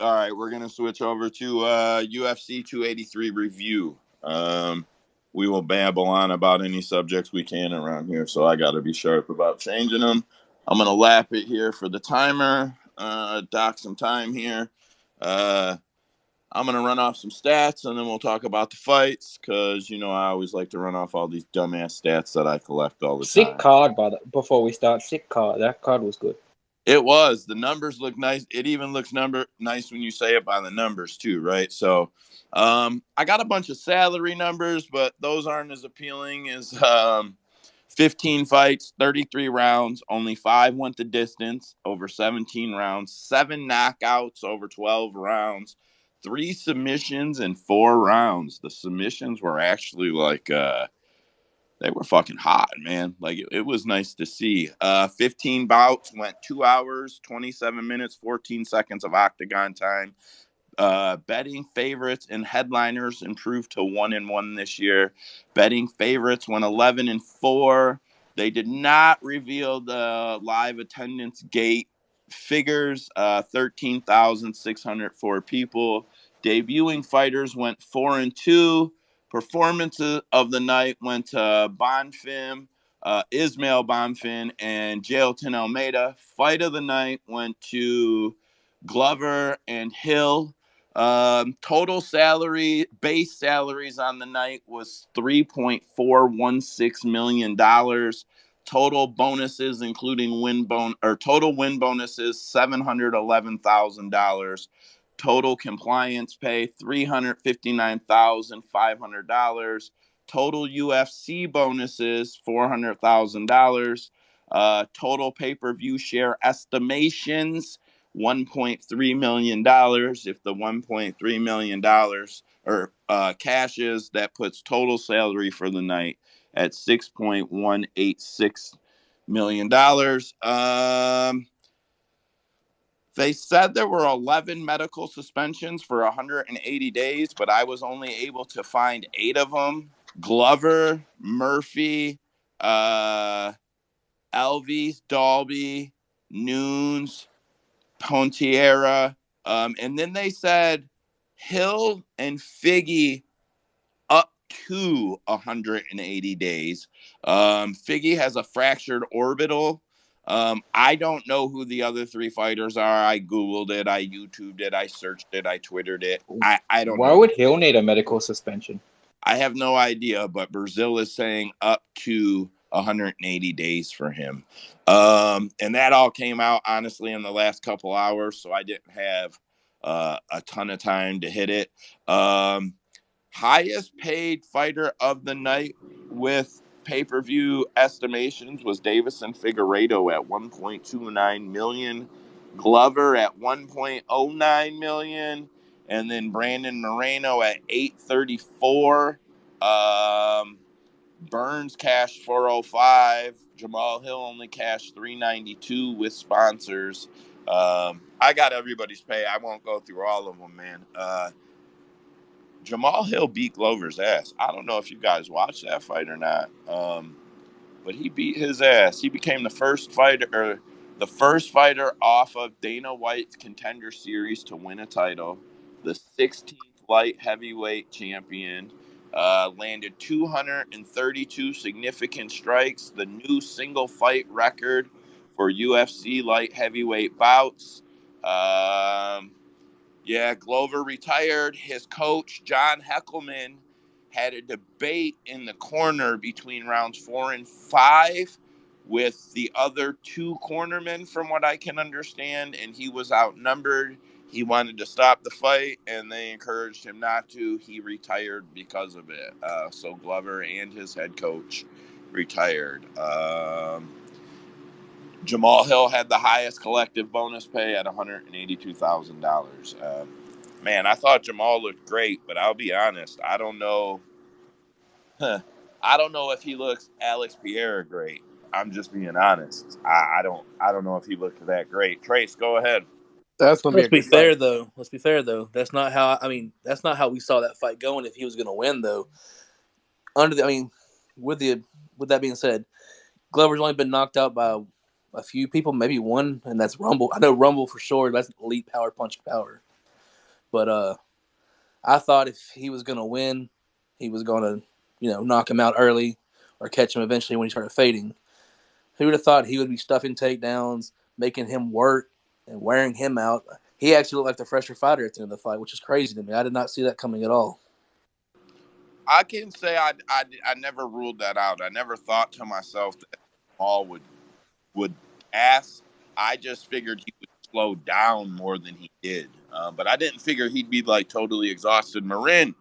All right, we're gonna switch over to UFC 283 review. We will babble on about any subjects we can around here, so I got to be sharp about changing them. I'm gonna lap it here for the timer. Dock some time here. Uh, I'm gonna run off some stats, and then we'll talk about the fights because I always like to run off all these dumbass stats that I collect all the Sick time. card, brother. Before we start, sick card. That card was good. It was. The numbers look nice. It even looks nice when you say it by the numbers too, right? So, I got a bunch of salary numbers, but those aren't as appealing as 15 fights, 33 rounds, only 5 went the distance over 17 rounds, 7 knockouts over 12 rounds, 3 submissions in 4 rounds. The submissions were actually like they were fucking hot, man. Like it was nice to see. 15 bouts went 2 hours, 27 minutes, 14 seconds of octagon time. Betting favorites and headliners improved to 1-1 this year. Betting favorites went 11-4. They did not reveal the live attendance gate figures. 13,604 people. Debuting fighters went 4-2. Performances of the night went to Bonfim, Ismail Bonfim, and Jailton Almeida. Fight of the night went to Glover and Hill. Total salary, base salaries on the night was $3.416 million. Total bonuses, including total win bonuses, $711,000. Total compliance pay, $359,500. Total UFC bonuses, $400,000. Total pay-per-view share estimations, $1.3 million. If the $1.3 million or cashes, that puts total salary for the night at $6.186 million. They said there were 11 medical suspensions for 180 days, but I was only able to find 8 of them. Glover, Murphy, Elvis, Dalby, Nunes, Pontiera. And then they said Hill and Figgy up to 180 days. Figgy has a fractured orbital. I don't know who the other 3 fighters are. I Googled it. I YouTubed it. I searched it. I Twittered it. I don't Why know. would Hill need a medical suspension? I have no idea, but Brazil is saying up to 180 days for him. And that all came out, honestly, in the last couple hours, so I didn't have a ton of time to hit it. Highest paid fighter of the night with pay-per-view estimations was Davison Figueiredo at 1.29 million, Glover at 1.09 million, and then Brandon Moreno at 834. Um, Burns cashed 405. Jamal Hill only cashed 392 with sponsors. I got everybody's pay. I won't go through all of them, man. Jamal Hill beat Glover's ass. I don't know if you guys watched that fight or not, but he beat his ass. He became the first fighter off of Dana White's Contender Series to win a title, the 16th light heavyweight champion. Landed 232 significant strikes, the new single fight record for UFC light heavyweight bouts. Um, yeah, Glover retired. His coach, John Heckelman, had a debate in the corner between rounds 4 and 5 with the other 2 cornermen, from what I can understand, and he was outnumbered. He wanted to stop the fight, and they encouraged him not to. He retired because of it. So Glover and his head coach retired. Jamal Hill had the highest collective bonus pay at $182,000. Man, I thought Jamal looked great, but I'll be honest, I don't know. I don't know if he looks Alex Pierre great. I'm just being honest. I don't know if he looked that great. Trace, go ahead. That's gonna be Let's a be good fight. fair though. Let's be fair though. That's not how. I mean, that's not how we saw that fight going. If he was going to win, though, with the with that being said, Glover's only been knocked out by a few people, maybe one, and that's Rumble. I know Rumble for sure. That's elite power punching power. But I thought if he was going to win, he was going to, knock him out early or catch him eventually when he started fading. Who would have thought he would be stuffing takedowns, making him work, and wearing him out? He actually looked like the fresher fighter at the end of the fight, which is crazy to me. I did not see that coming at all. I can say I never ruled that out. I never thought to myself that Paul would pass. I just figured he would slow down more than he did. But I didn't figure he'd be like totally exhausted. Marin.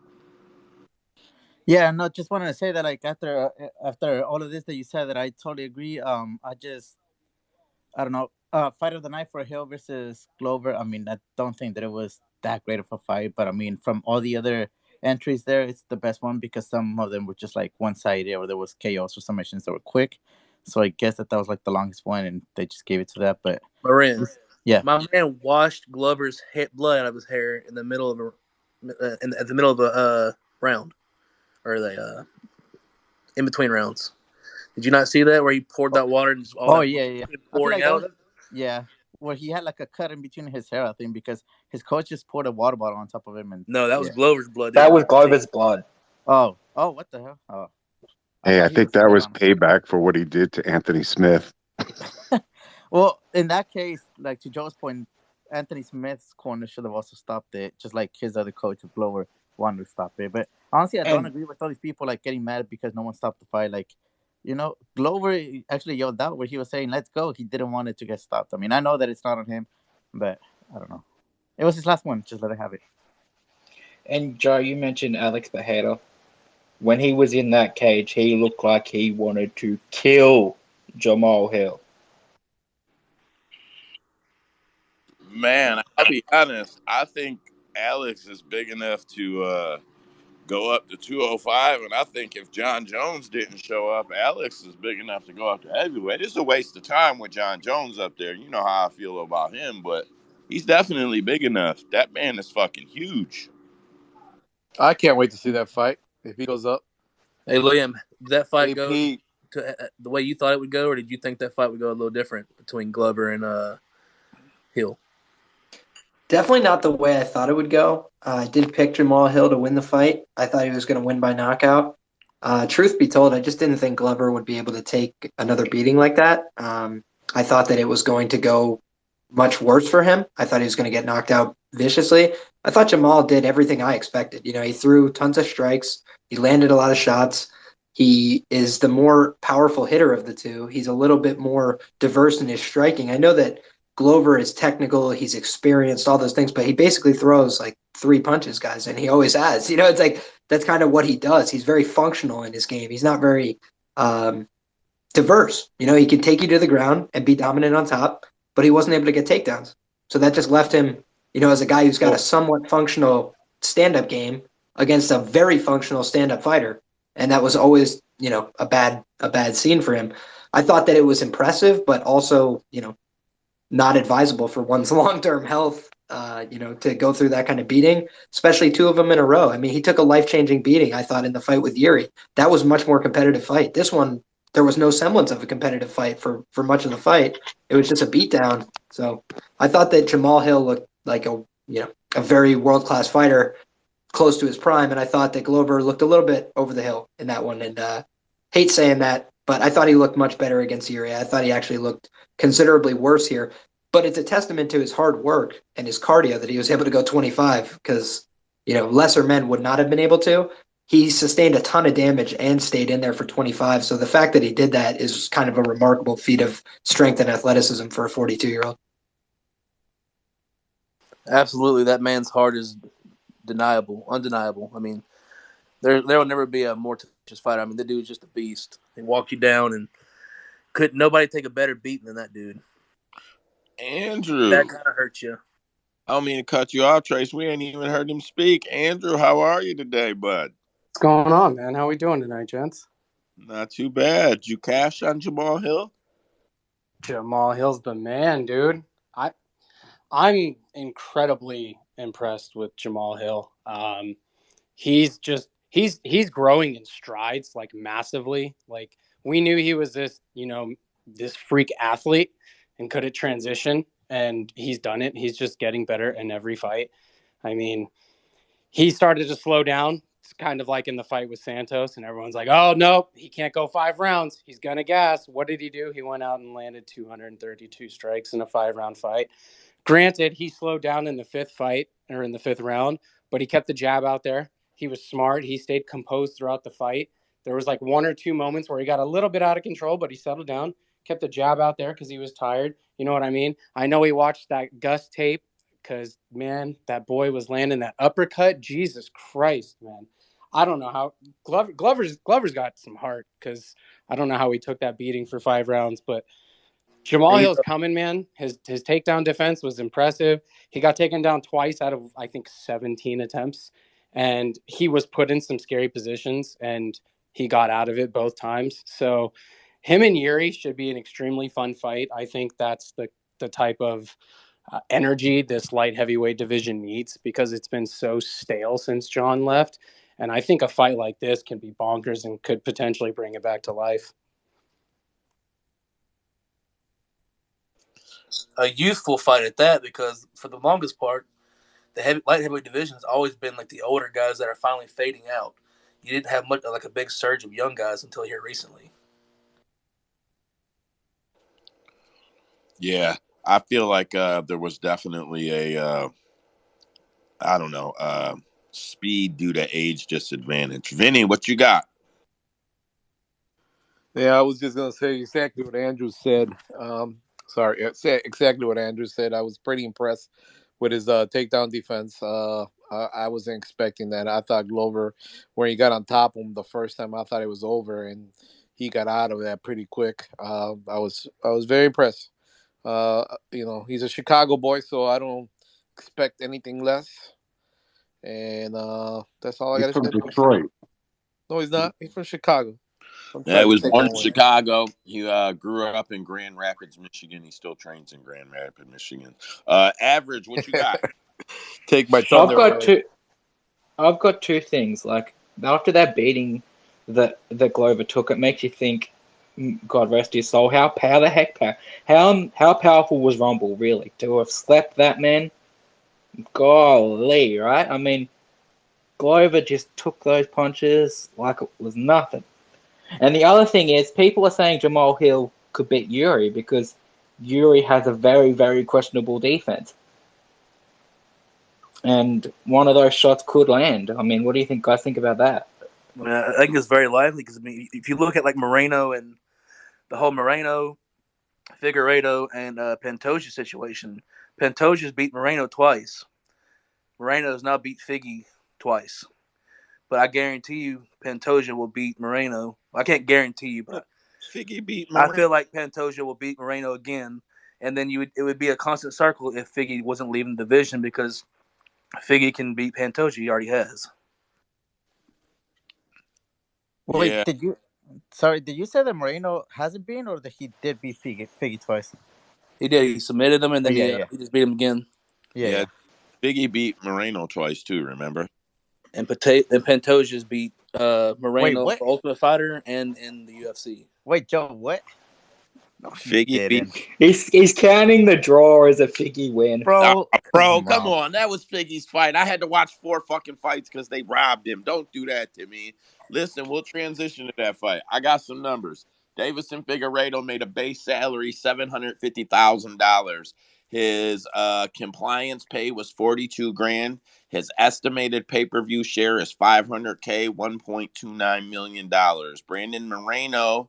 Yeah, no, just wanted to say that like after all of this that you said, that I totally agree. I don't know. Fight of the night for Hill versus Glover. I mean, I don't think that it was that great of a fight, but I mean, from all the other entries there, it's the best one because some of them were just like one sided, or there was chaos or submissions that were quick. So I guess that was like the longest one, and they just gave it to that. But Marin, yeah, my man washed Glover's blood out of his hair in the middle of at the middle of a round, or in between rounds. Did you not see that where he poured that water and just all oh that yeah. I feel pouring like that out was of it? yeah, where he had like a cut in between his hair, I think, because his coach just poured a water bottle on top of him, and No, that was yeah. Glover's blood. That was Glover's blood. Oh, what the hell? Oh, Hey, I thought he think was that cut was on. payback for what he did to Anthony Smith. Well, in that case, like to Joe's point, Anthony Smith's corner should have also stopped it, just like his other coach, Glover, wanted to stop it. But honestly, I don't agree with all these people like getting mad because no one stopped the fight. Like, Glover actually yelled out where he was saying, "Let's go." He didn't want it to get stopped. I mean, I know that it's not on him, but I don't know. It was his last one. Just let it have it. And Joe, you mentioned Alex the Hater. When he was in that cage, he looked like he wanted to kill Jamal Hill. Man, I'll be honest. I think Alex is big enough to go up to 205, and I think if John Jones didn't show up, Alex is big enough to go up to heavyweight. It's a waste of time with John Jones up there. You know how I feel about him, but he's definitely big enough. That man is fucking huge. I can't wait to see that fight if he goes up. Hey, Liam, did that fight go AP, to the way you thought it would go, or did you think that fight would go a little different between Glover and Hill? Definitely not the way I thought it would go. I did pick Jamal Hill to win the fight. I thought he was going to win by knockout. Truth be told, I just didn't think Glover would be able to take another beating like that. I thought that it was going to go much worse for him. I thought he was going to get knocked out viciously. I thought Jamal did everything I expected. He threw tons of strikes. He landed a lot of shots. He is the more powerful hitter of the two. He's a little bit more diverse in his striking. I know that Glover is technical, he's experienced, all those things, but he basically throws like three punches, guys, and he always has. It's like that's kind of what he does. He's very functional in his game. He's not very diverse. He can take you to the ground and be dominant on top, but he wasn't able to get takedowns. So that just left him, as a guy who's got a somewhat functional stand-up game against a very functional stand-up fighter, and that was always, a bad scene for him. I thought that it was impressive, but also, not advisable for one's long-term health, to go through that kind of beating, especially two of them in a row. I mean, he took a life-changing beating, I thought, in the fight with Yuri. That was a much more competitive fight. This one, there was no semblance of a competitive fight for much of the fight. It was just a beatdown. So I thought that Jamal Hill looked like a very world-class fighter, close to his prime, and I thought that Glover looked a little bit over the hill in that one. And hate saying that, but I thought he looked much better against Yuri. I thought he actually looked considerably worse here. But it's a testament to his hard work and his cardio that he was able to go 25 because, lesser men would not have been able to. He sustained a ton of damage and stayed in there for 25. So the fact that he did that is kind of a remarkable feat of strength and athleticism for a 42-year-old. Absolutely, that man's heart is undeniable. I mean, there will never be a more tenacious fighter. I mean, the dude's just a beast. He walked you down, and could nobody take a better beating than that dude. Andrew. That kind of hurts you. I don't mean to cut you off, Trace. We ain't even heard him speak. Andrew, how are you today, bud? What's going on, man? How we doing tonight, gents? Not too bad. You cash on Jamal Hill? Jamal Hill's the man, dude. I'm incredibly impressed with Jamal Hill. He's growing in strides, like massively. Like we knew he was this freak athlete and could transition, and he's done it. He's just getting better in every fight. I mean, he started to slow down. It's kind of like in the fight with Santos, and everyone's like, oh, nope, he can't go 5 rounds. He's going to gas. What did he do? He went out and landed 232 strikes in a 5-round fight. Granted, he slowed down in the 5th round, but he kept the jab out there. He was smart. He stayed composed throughout the fight. There was like 1 or 2 moments where he got a little bit out of control, but he settled down, kept the jab out there because he was tired. You know what I mean? I know he watched that Gus tape because, man, that boy was landing that uppercut. Jesus Christ, man. I don't know how Glover's got some heart because I don't know how he took that beating for 5 rounds, but Jamal Hill's coming, man. His takedown defense was impressive. He got taken down twice out of, I think, 17 attempts, and he was put in some scary positions, and he got out of it both times. So him and Yuri should be an extremely fun fight. I think that's the type of energy this light heavyweight division needs because it's been so stale since John left. And I think a fight like this can be bonkers and could potentially bring it back to life. A youthful fight at that, because for the longest part, the light heavyweight division has always been like the older guys that are finally fading out. You didn't have much like a big surge of young guys until here recently. Yeah, I feel like there was definitely a speed due to age disadvantage. Vinny, what you got? Yeah, I was just gonna say exactly what Andrew said. Say exactly what Andrew said. I was pretty impressed with his takedown defense. I wasn't expecting that. I thought Glover, when he got on top of him the first time, I thought it was over, and he got out of that pretty quick. I was very impressed. He's a Chicago boy, so I don't expect anything less. And that's all I got He's to from say. Detroit. No, he's not. He's from Chicago. Yeah, he was born in Chicago. He grew up in Grand Rapids, Michigan. He still trains in Grand Rapids, Michigan. Average, what you got? Take my thunder away. I've got two things. Like after that beating that Glover took, it makes you think, God rest his soul, how powerful was Rumble really to have slept that man? Golly, right? I mean, Glover just took those punches like it was nothing. And the other thing is, people are saying Jamal Hill could beat Yuri because Yuri has a very, very questionable defense. And one of those shots could land. I mean, what do you guys think about that? I think it's very likely because, I mean, if you look at like Moreno and the whole Moreno, Figueiredo, and Pantoja situation, Pantoja's beat Moreno twice. Moreno's now beat Figgy twice. But I guarantee you Pantoja will beat Moreno. I can't guarantee you, but Figgy beat Moreno. I feel like Pantoja will beat Moreno again. And then it would be a constant circle if Figgy wasn't leaving the division because Figgy can beat Pantoja. He already has. Wait, Yeah. did you say that Moreno hasn't been, or that he did beat Figgy twice? He did. He submitted him, and then Yeah. he just beat him again. Yeah. Figgy beat Moreno twice too. Remember? And Pantoja's beat Moreno Wait, for Ultimate Fighter and in the UFC. Wait, Joe, what? No, Figgy beat. He's counting the draw as a Figgy win. Bro, Come on. That was Figgy's fight. I had to watch 4 fucking fights because they robbed him. Don't do that to me. Listen, we'll transition to that fight. I got some numbers. Davison Figueiredo made a base salary $750,000. His compliance pay was $42,000. His estimated pay-per-view share is $500K, $1.29 million. Brandon Moreno,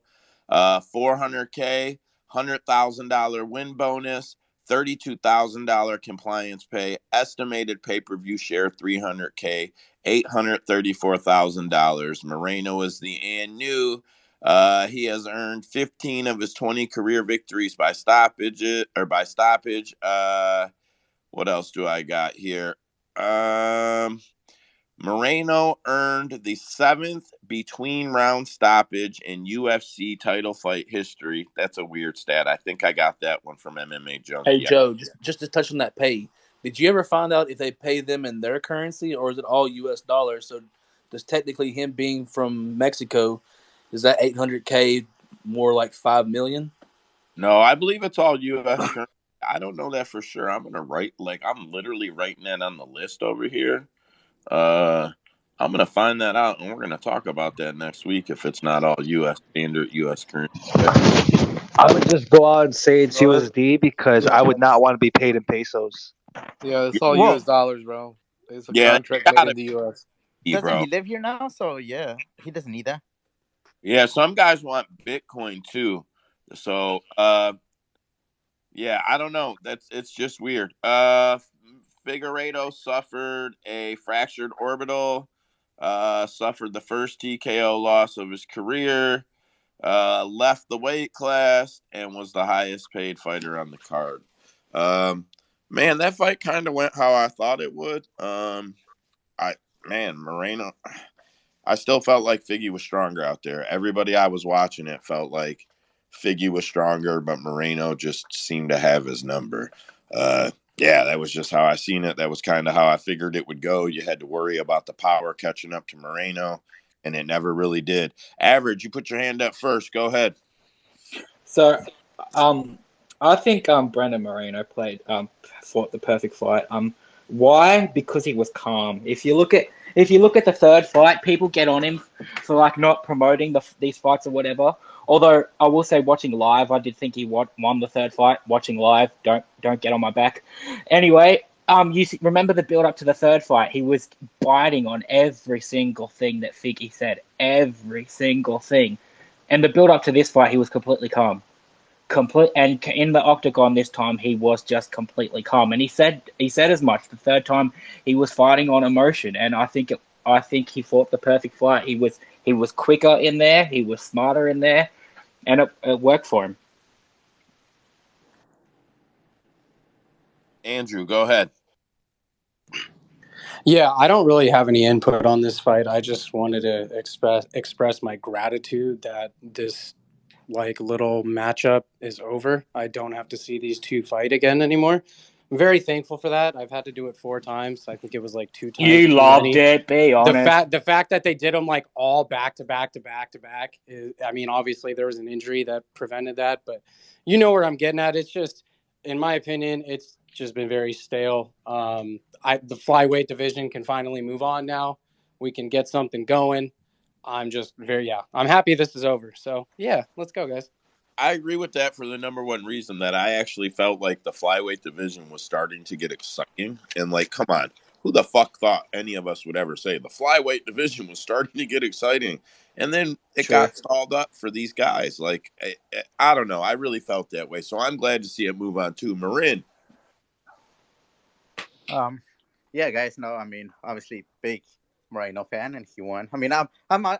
$400K, $100,000 win bonus, $32,000 compliance pay, estimated pay-per-view share $300K, $834,000. Moreno is the and new. He has earned 15 of his 20 career victories by stoppage. What else do I got here? Moreno earned the 7th between round stoppage in UFC title fight history. That's a weird stat. I think I got that one from MMA Junkie. Hey, Joe, just to touch on that pay, did you ever find out if they pay them in their currency or is it all U.S. dollars? So does technically him being from Mexico, is that $800K more like $5 million? No, I believe it's all U.S. currency. I don't know that for sure. I'm literally writing that on the list over here. I'm gonna find that out, and we're gonna talk about that next week if it's not all U.S. standard, U.S. currency. I'm gonna just go out and say it's No, that's USD because yeah, I would not want to be paid in pesos. yeah. It's all Well, U.S. dollars, bro. It's a Yeah, contract it's made gotta in the U.S. be, doesn't bro. he live here now? So yeah, he doesn't need that. Yeah, some guys want Bitcoin too. So, yeah, I don't know. It's just weird. Figueiredo suffered a fractured orbital. Suffered the first TKO loss of his career. Left the weight class and was the highest paid fighter on the card. Um, Man, that fight kind of went how I thought it would. I Moreno. I still felt like Figgy was stronger out there. Everybody I was watching it felt like Figgy was stronger, but Moreno just seemed to have his number. Yeah, that was just how I seen it. That was kind of how I figured it would go. You had to worry about the power catching up to Moreno, and it never really did. Average, you put your hand up first. Go ahead. So, I think Brandon Moreno fought the perfect fight. Why? Because he was calm. If you look at the third fight, people get on him for like not promoting these fights or whatever. Although I will say, watching live, I did think he won the third fight. Watching live, don't get on my back. Anyway, remember the build up to the third fight? He was biting on every single thing that Figgy said, every single thing. And the build up to this fight, he was completely calm. And in the octagon this time, he was just completely calm. And he said as much. The third time, he was fighting on emotion, and I think he fought the perfect fight. He was quicker in there. He was smarter in there, and it worked for him. Andrew, go ahead. Yeah, I don't really have any input on this fight. I just wanted to express my gratitude that this like little matchup is over. I don't have to see these two fight again anymore. I'm very thankful for that. I've had to do it 4 times. I think it was like 2 times You too loved many. it. Be honest. The fact that they did them like all back to back to back to back is, I mean, obviously there was an injury that prevented that, but you know where I'm getting at. It's just, in my opinion, it's just been very stale. The flyweight division can finally move on now. We can get something going. I'm happy this is over. So yeah, let's go, guys. I agree with that for the number one reason that I actually felt like the flyweight division was starting to get exciting. And like, come on, who the fuck thought any of us would ever say the flyweight division was starting to get exciting? And then it True. got stalled up for these guys. Like, I don't know. I really felt that way. So I'm glad to see it move on too. Marin. Yeah, guys. No, I mean, obviously, big Moreno fan, and he won. I mean, I'm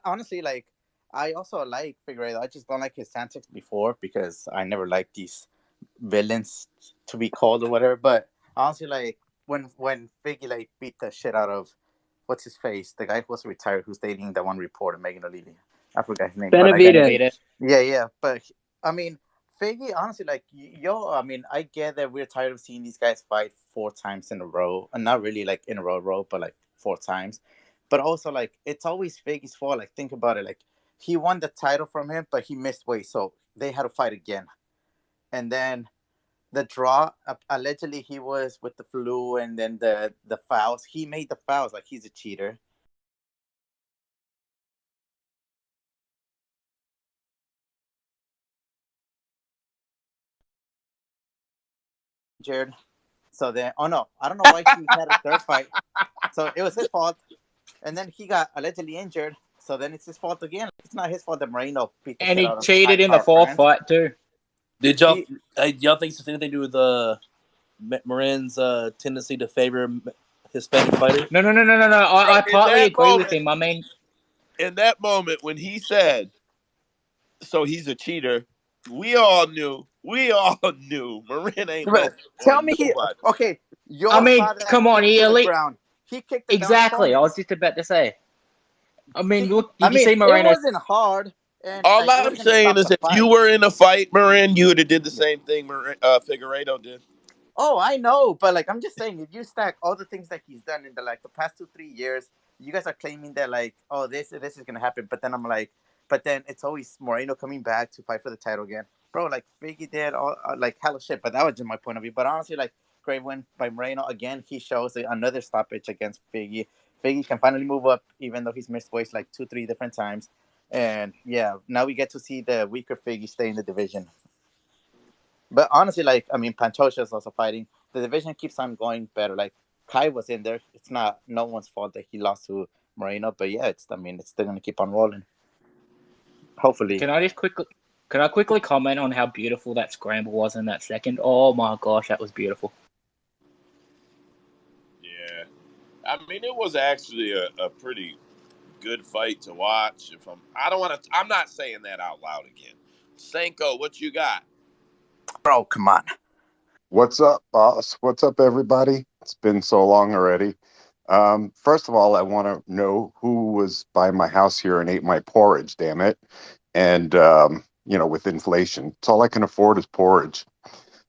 honestly like, I also like Figueredo. I just don't like his antics before because I never liked these villains to be called or whatever. But honestly, like when Figgy like beat the shit out of what's his face, the guy who was retired, who's dating the one reporter, Megan O'Leary. I forgot his name, but like, Benavidez. yeah. But I mean, Figgy, honestly, like, I mean, I get that we're tired of seeing these guys fight 4 times in a row, and not really like in a row, but like 4 times. But also, like, it's always Figgy's fault. Like, think about it. Like, he won the title from him, but he missed weight, so they had to fight again. And then the draw, allegedly, he was with the flu, and then the fouls. He made the fouls. Like, he's a cheater. Injured. So then, oh no, I don't know why he had a third fight. So it was his fault. And then he got allegedly injured. So then it's his fault again. It's not his fault that Moreno beat the And shit he out of high cheated in the power fourth France. fight too. Did y'all think it's anything to do with Marin's tendency to favor Hispanic fighters? No. I In partly that agree with moment, him. I mean, in that moment when he said, "So he's a cheater," we all knew. Marin ain't no Tell on me he nobody. okay. Y'all saw that come on, kick he to the elite. ground. He kicked it down his Exactly. I opponent. was just about to say. I mean, look, I did you mean, see it Moreno's? wasn't hard, and All like it I'm wasn't saying stop is, the if you fight. were in a fight, Marin, you would have did the same thing Figueiredo did. Oh, I know, but like I'm just saying, if you stack all the things that he's done in the past 2-3 years, you guys are claiming that like, oh, this is gonna happen, but then I'm like, but then it's always Moreno coming back to fight for the title again. bro, like Figgy did all like hella shit, but that was just my point of view. But honestly, like great win by Moreno again. He shows another stoppage against Figgy. Figgy can finally move up, even though he's missed weights like 2, 3 different times. And yeah, now we get to see the weaker Figgy stay in the division. But honestly, like I mean, Pantoja is also fighting. The division keeps on going better. Like Kai was in there. It's not no one's fault that he lost to Moreno, but yeah, it's it's still gonna keep on rolling. Hopefully. Can I quickly comment on how beautiful that scramble was in that second? Oh my gosh, that was beautiful. Yeah, I mean, it was actually a pretty good fight to watch. I don't want to. I'm not saying that out loud again. Senko, what you got? Bro, come on. What's up, boss? What's up, everybody? It's been so long already. First of all, I want to know who was by my house here and ate my porridge, damn it. And, with inflation, it's all I can afford is porridge.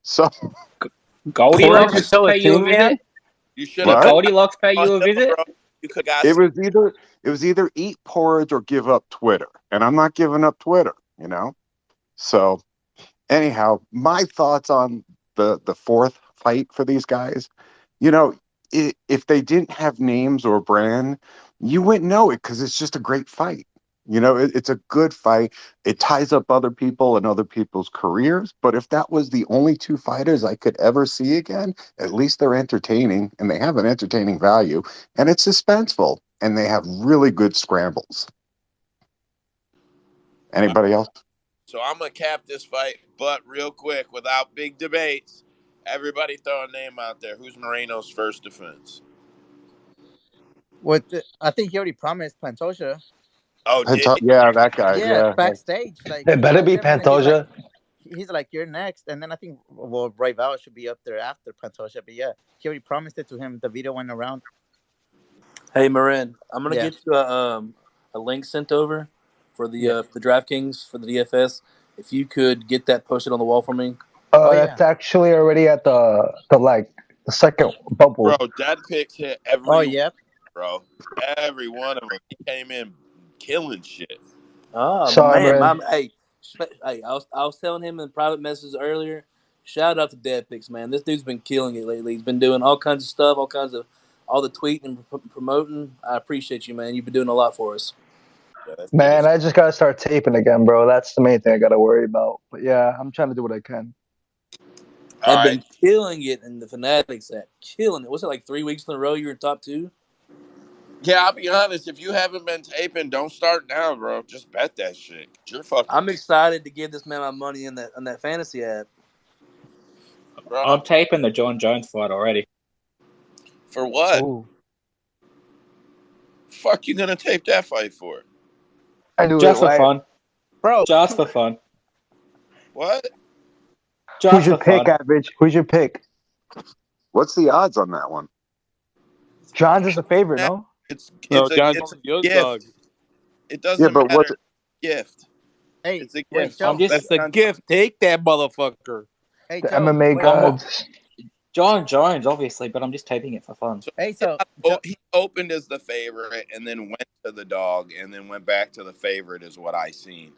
So, Goldilocks Porridge is still a pay you a thing, man? visit? You should Did have. what? Goldilocks pay you a visit? Bro. You could got. It was either eat porridge or give up Twitter. And I'm not giving up Twitter, So, anyhow, my thoughts on the fourth fight for these guys. You know, if they didn't have names or brand, you wouldn't know it because it's just a great fight. It's a good fight. It ties up other people and other people's careers. But if that was the only two fighters I could ever see again, at least they're entertaining and they have an entertaining value and it's suspenseful and they have really good scrambles. Anybody else? So I'm gonna cap this fight, but real quick, without big debates. Everybody throw a name out there. Who's Moreno's first defense? I think he already promised Pantoja. Oh, did he? Yeah, that guy. Yeah, Yeah. backstage, like It he better told be him, and then Pantoja. he's like, "You're next." And then I think Rival should be up there after Pantoja. But yeah, he already promised it to him. The video went around. Hey, Marin, I'm gonna Yeah, get you a link sent over for yeah. the DraftKings for the DFS. If you could get that posted on the wall for me. Oh It's yeah. actually already at the second Bro, bubble. Dead Picks hit Oh every yeah. bro. Every one of them. He came in killing shit. Oh Sorry, man, man. hey, I was telling him in private messages earlier. Shout out to Dead Picks, man. This dude's been killing it lately. He's been doing all kinds of stuff, all the tweeting and promoting. I appreciate you, man. You've been doing a lot for us. Yeah, that's good. Man, I just gotta start taping again, bro. That's the main thing I gotta worry about. But yeah, I'm trying to do what I can. All And right. been killing it in the Fanatics app. Killing it. Was it like 3 weeks in a row you were in top 2? Yeah, I'll be honest. If you haven't been taping, don't start now, bro. Just bet that shit. You're fucking I'm excited to give this man my money in that fantasy app. bro. I'm taping the John Jones fight already. For what? Ooh. Fuck you gonna tape that fight for? I knew Just it, for right? fun. Bro, Just for fun. What? Who's Just your for pick, fun. Average? Who's your pick? What's the odds on that one? John's is a favorite, no? No, It's a John's it's a the gift. underdog. It Yeah, doesn't but matter. Gift. hey, It's a wait, gift. I'm Joe. just That's a John gift. Take that, motherfucker. Hey, The Joe. MMA Wait. gods. John Jones, obviously, but I'm just taping it for fun. So Hey, so Joe. he opened as the favorite and then went to the dog and then went back to the favorite is what I seen.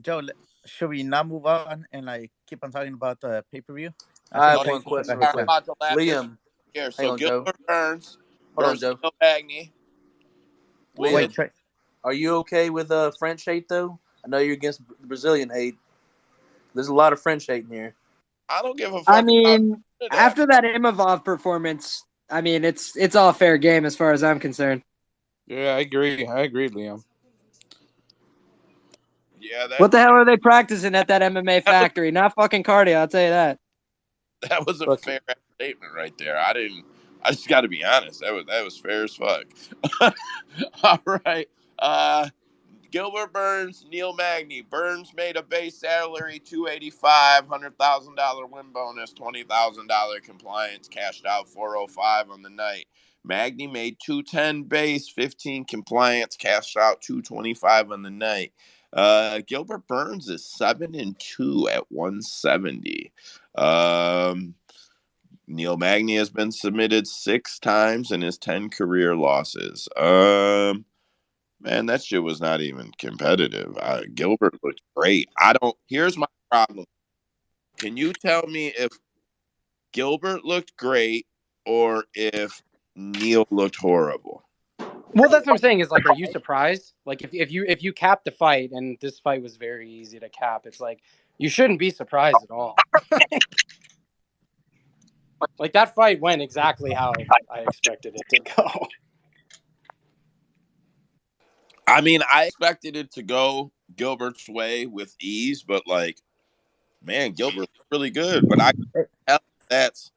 Joe, should we not move on and like keep on talking about the pay per view? I I think have Oh, Tyson one still question got real his I'm quick. time. about to lap this Liam, here. hang So on, Joe. Gilbert Burns Hold on, versus Joe. Neil Magny. Wait, Liam, are you okay with French hate though? I know you're against the Brazilian hate. There's a lot of French hate in here. I don't give a I fuck about mean, that. after that Imavov performance, I mean, it's all fair game as far as I'm concerned. Yeah, I agree. I agree, Liam. Yeah, What the hell are they practicing at that MMA factory? Not fucking cardio, I'll tell you that. that was a Look, fair statement right there. I just got to be honest. That was fair as fuck. All right. Gilbert Burns, Neil Magny. Burns made a base salary $285, $100,000 win bonus, $20,000 compliance, cashed out $405 on the night. Magny made 210 base, 15 compliance, cashed out $225 on the night. Gilbert Burns is 7-2 at 170. Neil Magny has been submitted 6 times in his 10 career losses. Man, that shit was not even competitive. Gilbert looked great. Here's my problem. Can you tell me if Gilbert looked great or if Neil looked horrible? Well, that's what I'm saying. Is like, are you surprised? Like, if you cap the fight, and this fight was very easy to cap, it's like you shouldn't be surprised at all. Like that fight went exactly how I expected it to go. I mean, I expected it to go Gilbert's way with ease, but like, man, Gilbert's really good. But I that's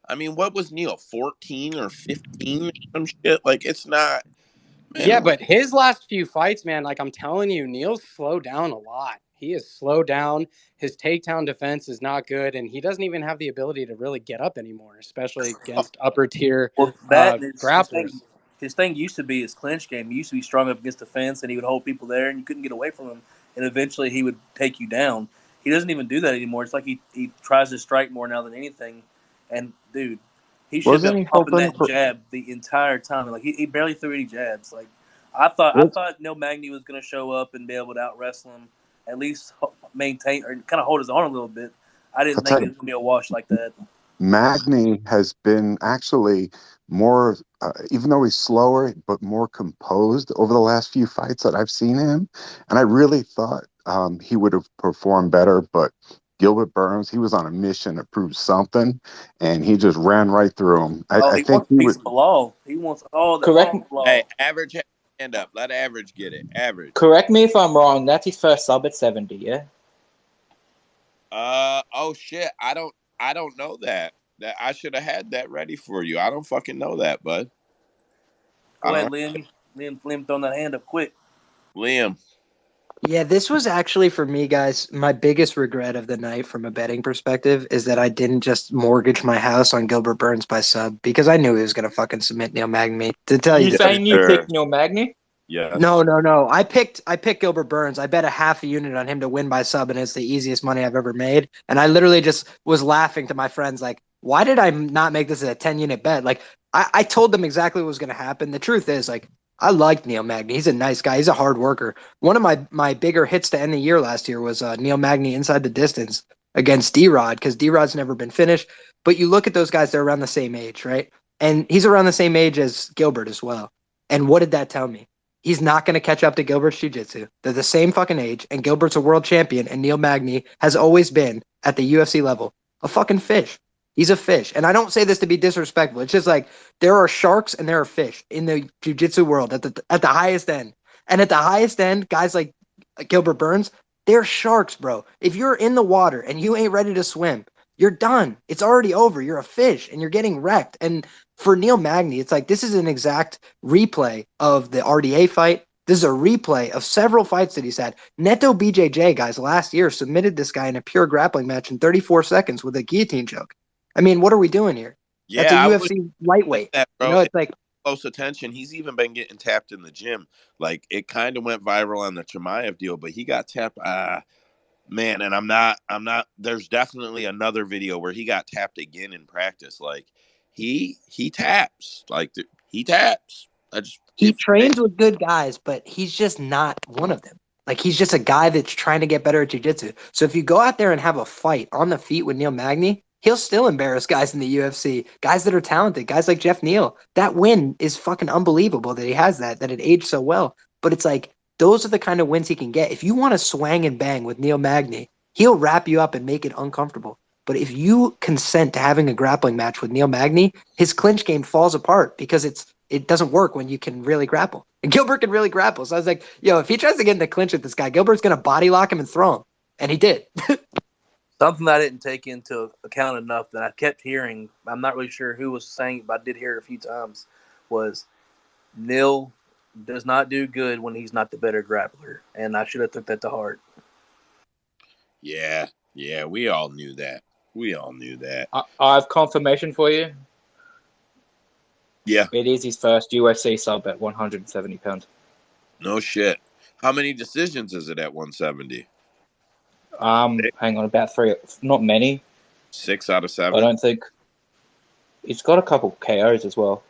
I mean, what was Neil, 14 or 15 or some shit? Like, it's not, man. Yeah, but his last few fights, man, like I'm telling you, Neil's slowed down a lot. He is slowed down. His takedown defense is not good, and he doesn't even have the ability to really get up anymore, especially against upper tier Well, that is grapplers. his thing used to be his clinch game. He used to be strong up against the fence, and he would hold people there, and you couldn't get away from him. And eventually, he would take you down. He doesn't even do that anymore. It's like he tries to strike more now than anything. And dude, he should have Wasn't been he pumping hoping that for? jab the entire time. Like he barely threw any jabs. Like I thought Neil Magny was going to show up and be able to out wrestle him, at least maintain or kind of hold his own a little bit. I I'll didn't think tell it was you, going to be a wash like that. Magny has been actually more, even though he's slower, but more composed over the last few fights that I've seen him. And I really thought he would have performed better, but Gilbert Burns, he was on a mission to prove something, and he just ran right through him. Oh, I he think wants a he piece would. of the law. He wants Correct, all the Hey, law. average hand up. Let average get it. Average. correct me if I'm wrong. That's his first sub at 70. Yeah. Oh shit. I don't know that. That I should have had that ready for you. I don't fucking know that, bud. I Go ahead, don't. Liam. Liam throwing that hand up quick. Liam. Yeah, this was actually for me, guys, my biggest regret of the night from a betting perspective is that I didn't just mortgage my house on Gilbert Burns by sub because I knew he was gonna fucking submit Neil Magny. To tell you You the Yes, truth. saying you sir. picked Neil Magny? Yes. No. I picked Gilbert Burns. I bet a half a unit on him to win by sub, and it's the easiest money I've ever made. And I literally just was laughing to my friends, like, why did I not make this a 10-unit bet? Like, I told them exactly what was going to happen. The truth is, like, I like Neil Magny. He's a nice guy. He's a hard worker. One of my bigger hits to end the year last year was Neil Magny inside the distance against D-Rod because D-Rod's never been finished. But you look at those guys; they're around the same age, right? And he's around the same age as Gilbert as well. And what did that tell me? He's not going to catch up to Gilbert's jiu-jitsu. They're the same fucking age, and Gilbert's a world champion, and Neil Magny has always been, at the UFC level, a fucking fish. He's a fish. And I don't say this to be disrespectful. It's just like there are sharks and there are fish in the jiu-jitsu world at the highest end. And at the highest end, guys like Gilbert Burns, they're sharks, bro. If you're in the water and you ain't ready to swim, you're done. It's already over. You're a fish and you're getting wrecked. And for Neil Magny, it's like this is an exact replay of the RDA fight. This is a replay of several fights that he's had. Neto BJJ, guys, last year submitted this guy in a pure grappling match in 34 seconds with a guillotine choke. I mean, what are we doing here? That's a Yeah, I was UFC lightweight. that, You bro. know, it's like Close attention. He's even been getting tapped in the gym. Like it kind of went viral on the Chimaev deal, but he got tapped. Man, and I'm not. There's definitely another video where he got tapped again in practice. Like he taps. Like he taps. I just he trains with good guys, but he's just not one of them. Like he's just a guy that's trying to get better at jiu-jitsu. So if you go out there and have a fight on the feet with Neil Magny, he'll still embarrass guys in the UFC, guys that are talented, guys like Jeff Neal. That win is fucking unbelievable that he has that it aged so well. But it's like those are the kind of wins he can get. If you want to swang and bang with Neil Magny, he'll wrap you up and make it uncomfortable. But if you consent to having a grappling match with Neil Magny, his clinch game falls apart because it doesn't work when you can really grapple. And Gilbert can really grapple. So I was like, yo, if he tries to get in the clinch with this guy, Gilbert's going to body lock him and throw him. And he did. Something I didn't take into account enough that I kept hearing, I'm not really sure who was saying it, but I did hear it a few times, was Neil does not do good when he's not the better grappler. And I should have took that to heart. Yeah, we all knew that. We all knew that. I have confirmation for you. Yeah, It is his first UFC sub at 170 pounds. no shit. How many decisions is it at 170? Hang on, about 3, not many. 6 out of I 7. don't think. He's got a couple KOs as well.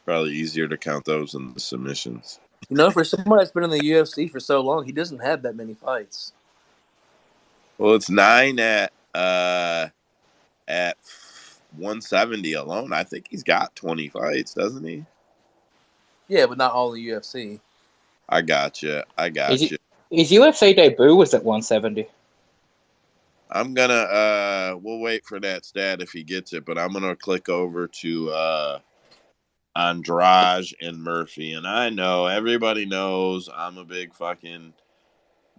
Probably easier to count those than the submissions. You know, for someone that's been in the UFC for so long, he doesn't have that many fights. Well, it's 9 at 170 alone. I think he's got 20 fights, doesn't he? Yeah, but not all in the UFC. I got you. His UFC debut was at 170. I'm gonna we'll wait for that stat if he gets it, but I'm gonna click over to Andrade and Murphy, and I know everybody knows I'm a big fucking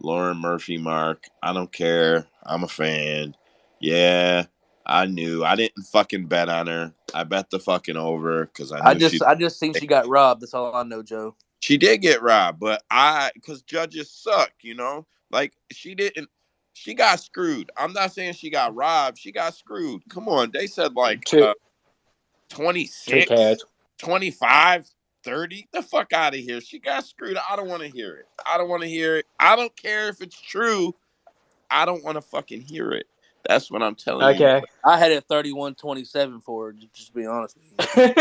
Lauren Murphy mark. I don't care. I'm a fan. Yeah, I knew. I didn't fucking bet on her. I bet the fucking over because I knew I just think she got robbed. That's all I know, Joe. she did get robbed, but because judges suck, like she got screwed. I'm not saying she got robbed. She got screwed. Come on. They said like Two 26, KOs. 25, 30. The fuck out of here. She got screwed. I don't want to hear it. I don't care if it's true. I don't want to fucking hear it. That's what I'm telling you. Okay. I had it 31-27 for her, just to be honest with you.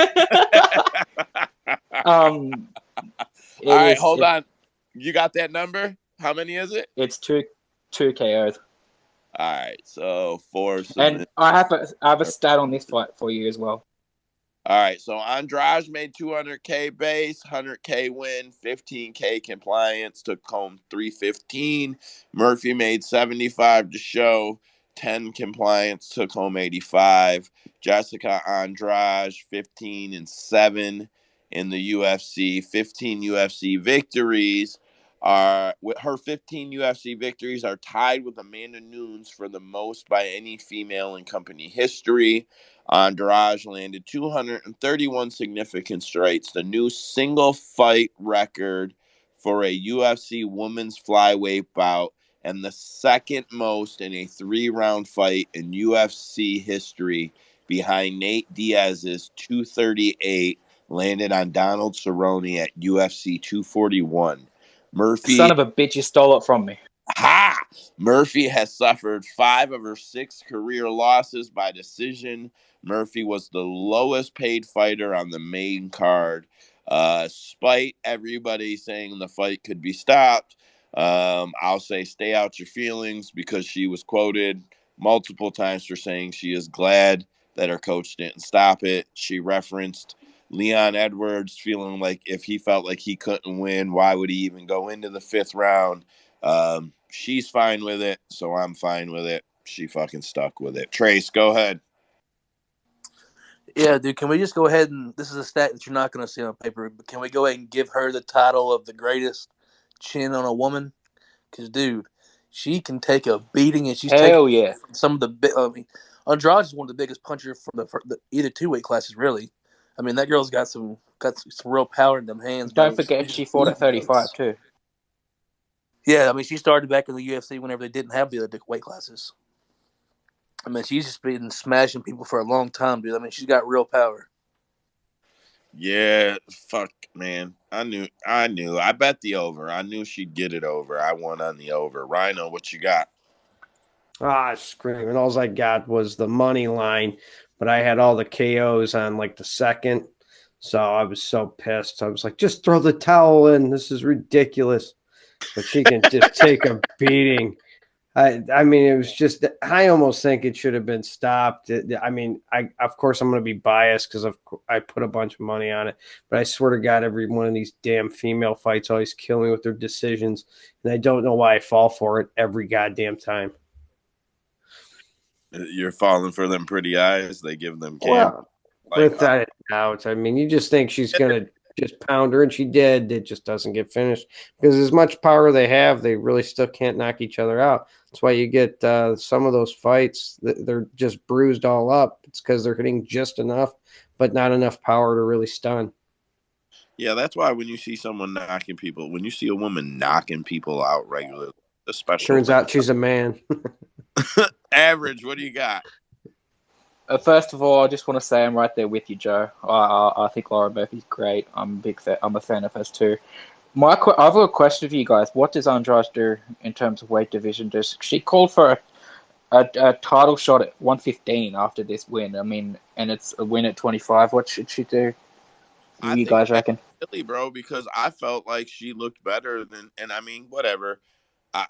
All right, hold on. You got that number? How many is it? It's two KOs. All right, so 4 And I have a stat on this fight for you as well. All right, so Andrade made 200K base, 100K win, 15K compliance, took home 315. Murphy made 75 to show, 10 compliance, took home 85. Jessica Andrade 15-7 in the UFC, 15 UFC victories. With her 15 UFC victories are tied with Amanda Nunes for the most by any female in company history. Andrade landed 231 significant strikes, the new single fight record for a UFC women's flyweight bout, and the second most in a 3-round fight in UFC history, behind Nate Diaz's 238 landed on Donald Cerrone at UFC 241. Murphy, son of a bitch, you stole it from me. Ha! Murphy has suffered 5 of her 6 career losses by decision. Murphy was the lowest paid fighter on the main card. Despite everybody saying the fight could be stopped, I'll say stay out your feelings, because she was quoted multiple times for saying she is glad that her coach didn't stop it. She referenced Leon Edwards feeling like if he felt like he couldn't win, why would he even go into the 5th round? She's fine with it, so I'm fine with it. She fucking stuck with it. Trace, go ahead. Yeah, dude, can we just go ahead and, this is a stat that you're not going to see on paper, but can we go ahead and give her the title of the greatest chin on a woman? Because, dude, she can take a beating, and she's taking some of the Andrade is one of the biggest punchers from the either 2 weight classes, really. I mean, that girl's got some real power in them hands. Don't forget she fought at 35 too. Yeah, I mean, she started back in the UFC whenever they didn't have the other weight classes. I mean, she's just been smashing people for a long time, dude. I mean, she's got real power. Yeah, fuck, man. I knew. I bet the over. I knew she'd get it over. I won on the over. Rhino, what you got? Screaming. All I got was the money line, but I had all the KOs on like the second. So I was so pissed. I was like, just throw the towel in. This is ridiculous. But she can just take a beating. I mean, it was just, I almost think it should have been stopped. I mean, of course, I'm going to be biased because I put a bunch of money on it. But I swear to God, every one of these damn female fights always kill me with their decisions. And I don't know why I fall for it every goddamn time. You're falling for them pretty eyes. They give them Well, without a doubt. I mean, you just think she's going to just pound her, and she did. It just doesn't get finished because as much power they have, they really still can't knock each other out. That's why you get some of those fights, they're just bruised all up. It's because they're hitting just enough, but not enough power to really stun. Yeah, that's why when you see when you see a woman knocking people out regularly, especially turns out she's a man. Average, what do you got? First of all, I just want to say I'm right there with you, Joe. I think Laura Murphy's great. I'm a fan of hers too. I have a question for you guys. What does Andrade do in terms of weight division? She called for a title shot at 115 after this win. I mean, and it's a win at 25. What should she do? What do you guys reckon? silly, bro, because I felt like she looked better than, and I mean, whatever. I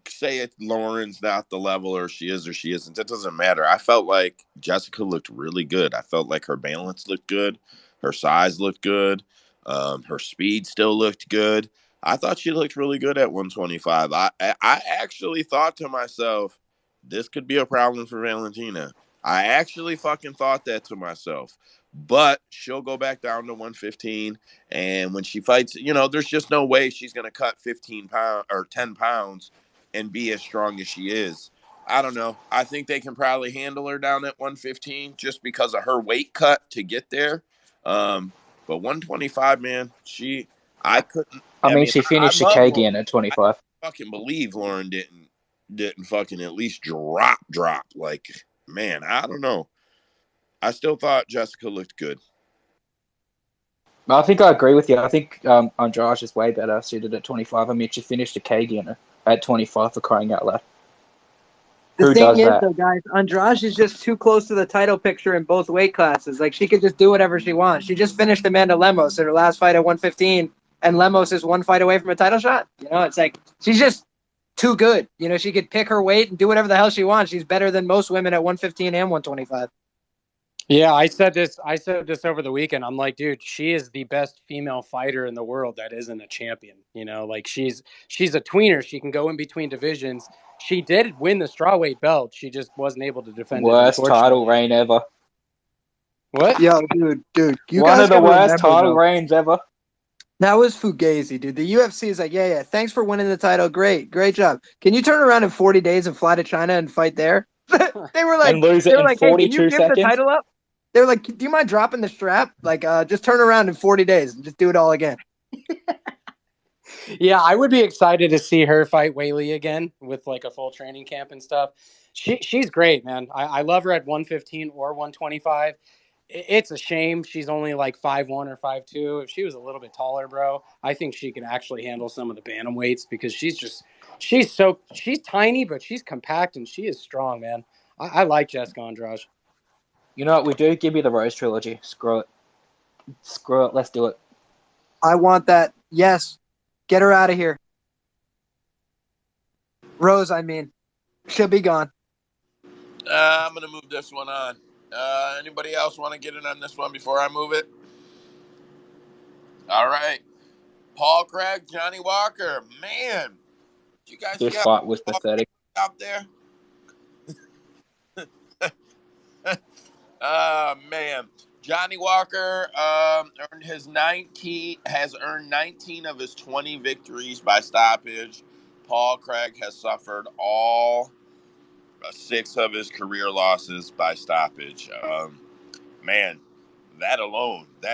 say it, Lauren's not the level, or she is or she isn't. It doesn't matter. I felt like Jessica looked really good. I felt like her balance looked good, her size looked good, her speed still looked good. I thought she looked really good at 125. I actually thought to myself, this could be a problem for Valentina. I actually fucking thought that to myself. But she'll go back down to 115. And when she fights, there's just no way she's going to cut 15 pounds or 10 pounds and be as strong as she is. I don't know. I think they can probably handle her down at 115 just because of her weight cut to get there. But 125, man, I couldn't. I I mean, mean, she I finished the love Lauren. Kagan at I 25. fucking believe Lauren didn't fucking at least drop. Like, man, I don't know. I still thought Jessica looked good. I think I agree with you. I think Andrade is way better suited at 25. I mean, she finished a Kagan at 25 for crying out loud. The Who thing does is, that? though, guys, Andrade is just too close to the title picture in both weight classes. Like, she could just do whatever she wants. She just finished Amanda Lemos in her last fight at 115, and Lemos is one fight away from a title shot. It's like she's just too good. She could pick her weight and do whatever the hell she wants. She's better than most women at 115 and 125. Yeah, I said this over the weekend. I'm like, dude, she is the best female fighter in the world that isn't a champion. Like she's a tweener. She can go in between divisions. She did win the strawweight belt. She just wasn't able to defend it, Worst title unfortunately. reign ever. What? Yo, dude, you One guys of the gotta worst remember, title though, reigns ever. that was Fugazi, dude. The UFC is like, yeah, thanks for winning the title. Great job. Can you turn around in 40 days and fly to China and fight there? They were And lose it in like, hey, can you 42 give the seconds. title up? They were like, do you mind dropping the strap? Like, just turn around in 40 days and just do it all again. Yeah, I would be excited to see her fight Whaley again with like a full training camp and stuff. She's great, man. I love her at 115 or 125. It's a shame she's only like 5'1" or 5'2". If she was a little bit taller, bro, I think she can actually handle some of the bantamweights because she's tiny, but she's compact and she is strong, man. I like Jessica Andrade. You know what? We do give you the Rose trilogy. Screw it. Let's do it. I want that. Yes. Get her out of here. Rose, I mean. She'll be gone. I'm going to move this one on. Anybody else want to get in on this one before I move it? All right. Paul Craig, Johnny Walker. Man, did you guys This see how fight was Paul pathetic. out there? Man. Johnny Walker has earned 19 of his 20 victories by stoppage. Paul Craig has suffered all 6 of his career losses by stoppage. Man, that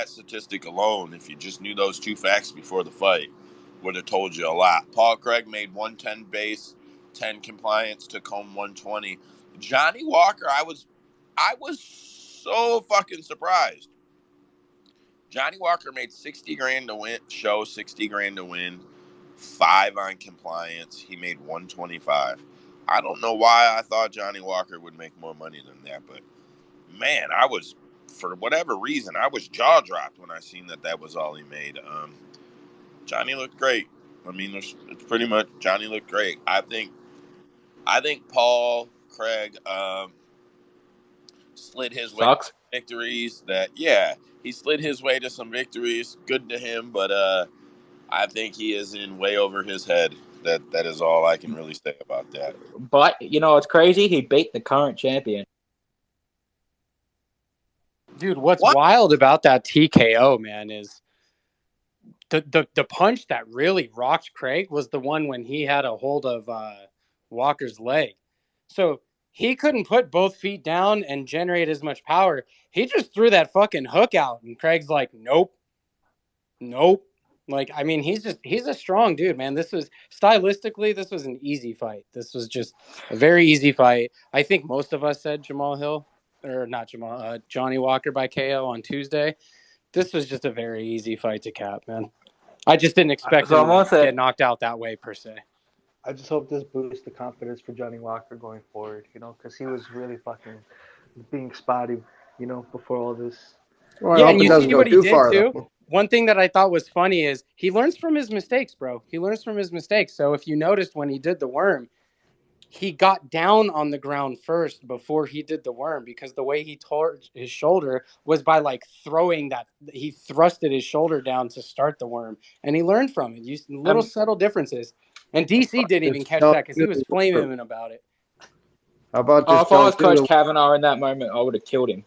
statistic alone, if you just knew those 2 facts before the fight, would have told you a lot. Paul Craig made 110 base, 10 compliance, took home 120. Johnny Walker, I was so fucking surprised. Johnny Walker made 60 grand to win, 60 grand to win, 5 on compliance. He made 125. I don't know why I thought Johnny Walker would make more money than that, but man, for whatever reason, I was jaw dropped when I seen that was all he made. Johnny looked great. I mean, it's pretty much Johnny looked great. I think Paul Craig slid his way to Sucks. victories. He slid his way to some victories. Good to him, but I think he is in way over his head. That is all I can really say about that. But, it's crazy? He beat the current champion. Dude, what's wild about that TKO, man, is the punch that really rocked Craig was the one when he had a hold of Walker's leg. So he couldn't put both feet down and generate as much power. He just threw that fucking hook out, and Craig's like, nope. Like, I mean, he's a strong dude, man. This was an easy fight. This was just a very easy fight. I think most of us said Johnny Walker by KO on Tuesday. This was just a very easy fight to cap, man. I just didn't expect him to get knocked out that way, per se. I just hope this boosts the confidence for Johnny Walker going forward, because he was really fucking being spotty, before all this. Well, yeah, and you see what he did, too. one thing that I thought was funny is he learns from his mistakes, bro. He learns from his mistakes. So if you noticed when he did the worm, he got down on the ground first before he did the worm, because the way he tore his shoulder was by like throwing that. He thrusted his shoulder down to start the worm, and he learned from it. Little subtle differences. And DC didn't even Just catch don't that because he was do flaming it. him about it. How about Oh, just if I was don't do Coach the Kavanaugh in that moment, I would have killed him.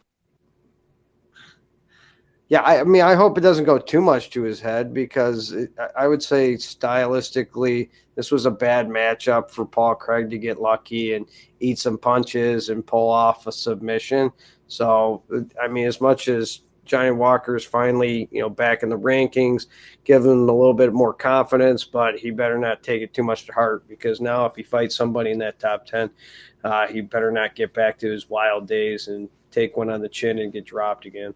Yeah, I mean, I hope it doesn't go too much to his head, because I would say stylistically, this was a bad matchup for Paul Craig to get lucky and eat some punches and pull off a submission. So, I mean, as much as Johnny Walker's finally, back in the rankings, give him a little bit more confidence, but he better not take it too much to heart, because now if he fights somebody in that top 10, he better not get back to his wild days and take one on the chin and get dropped again.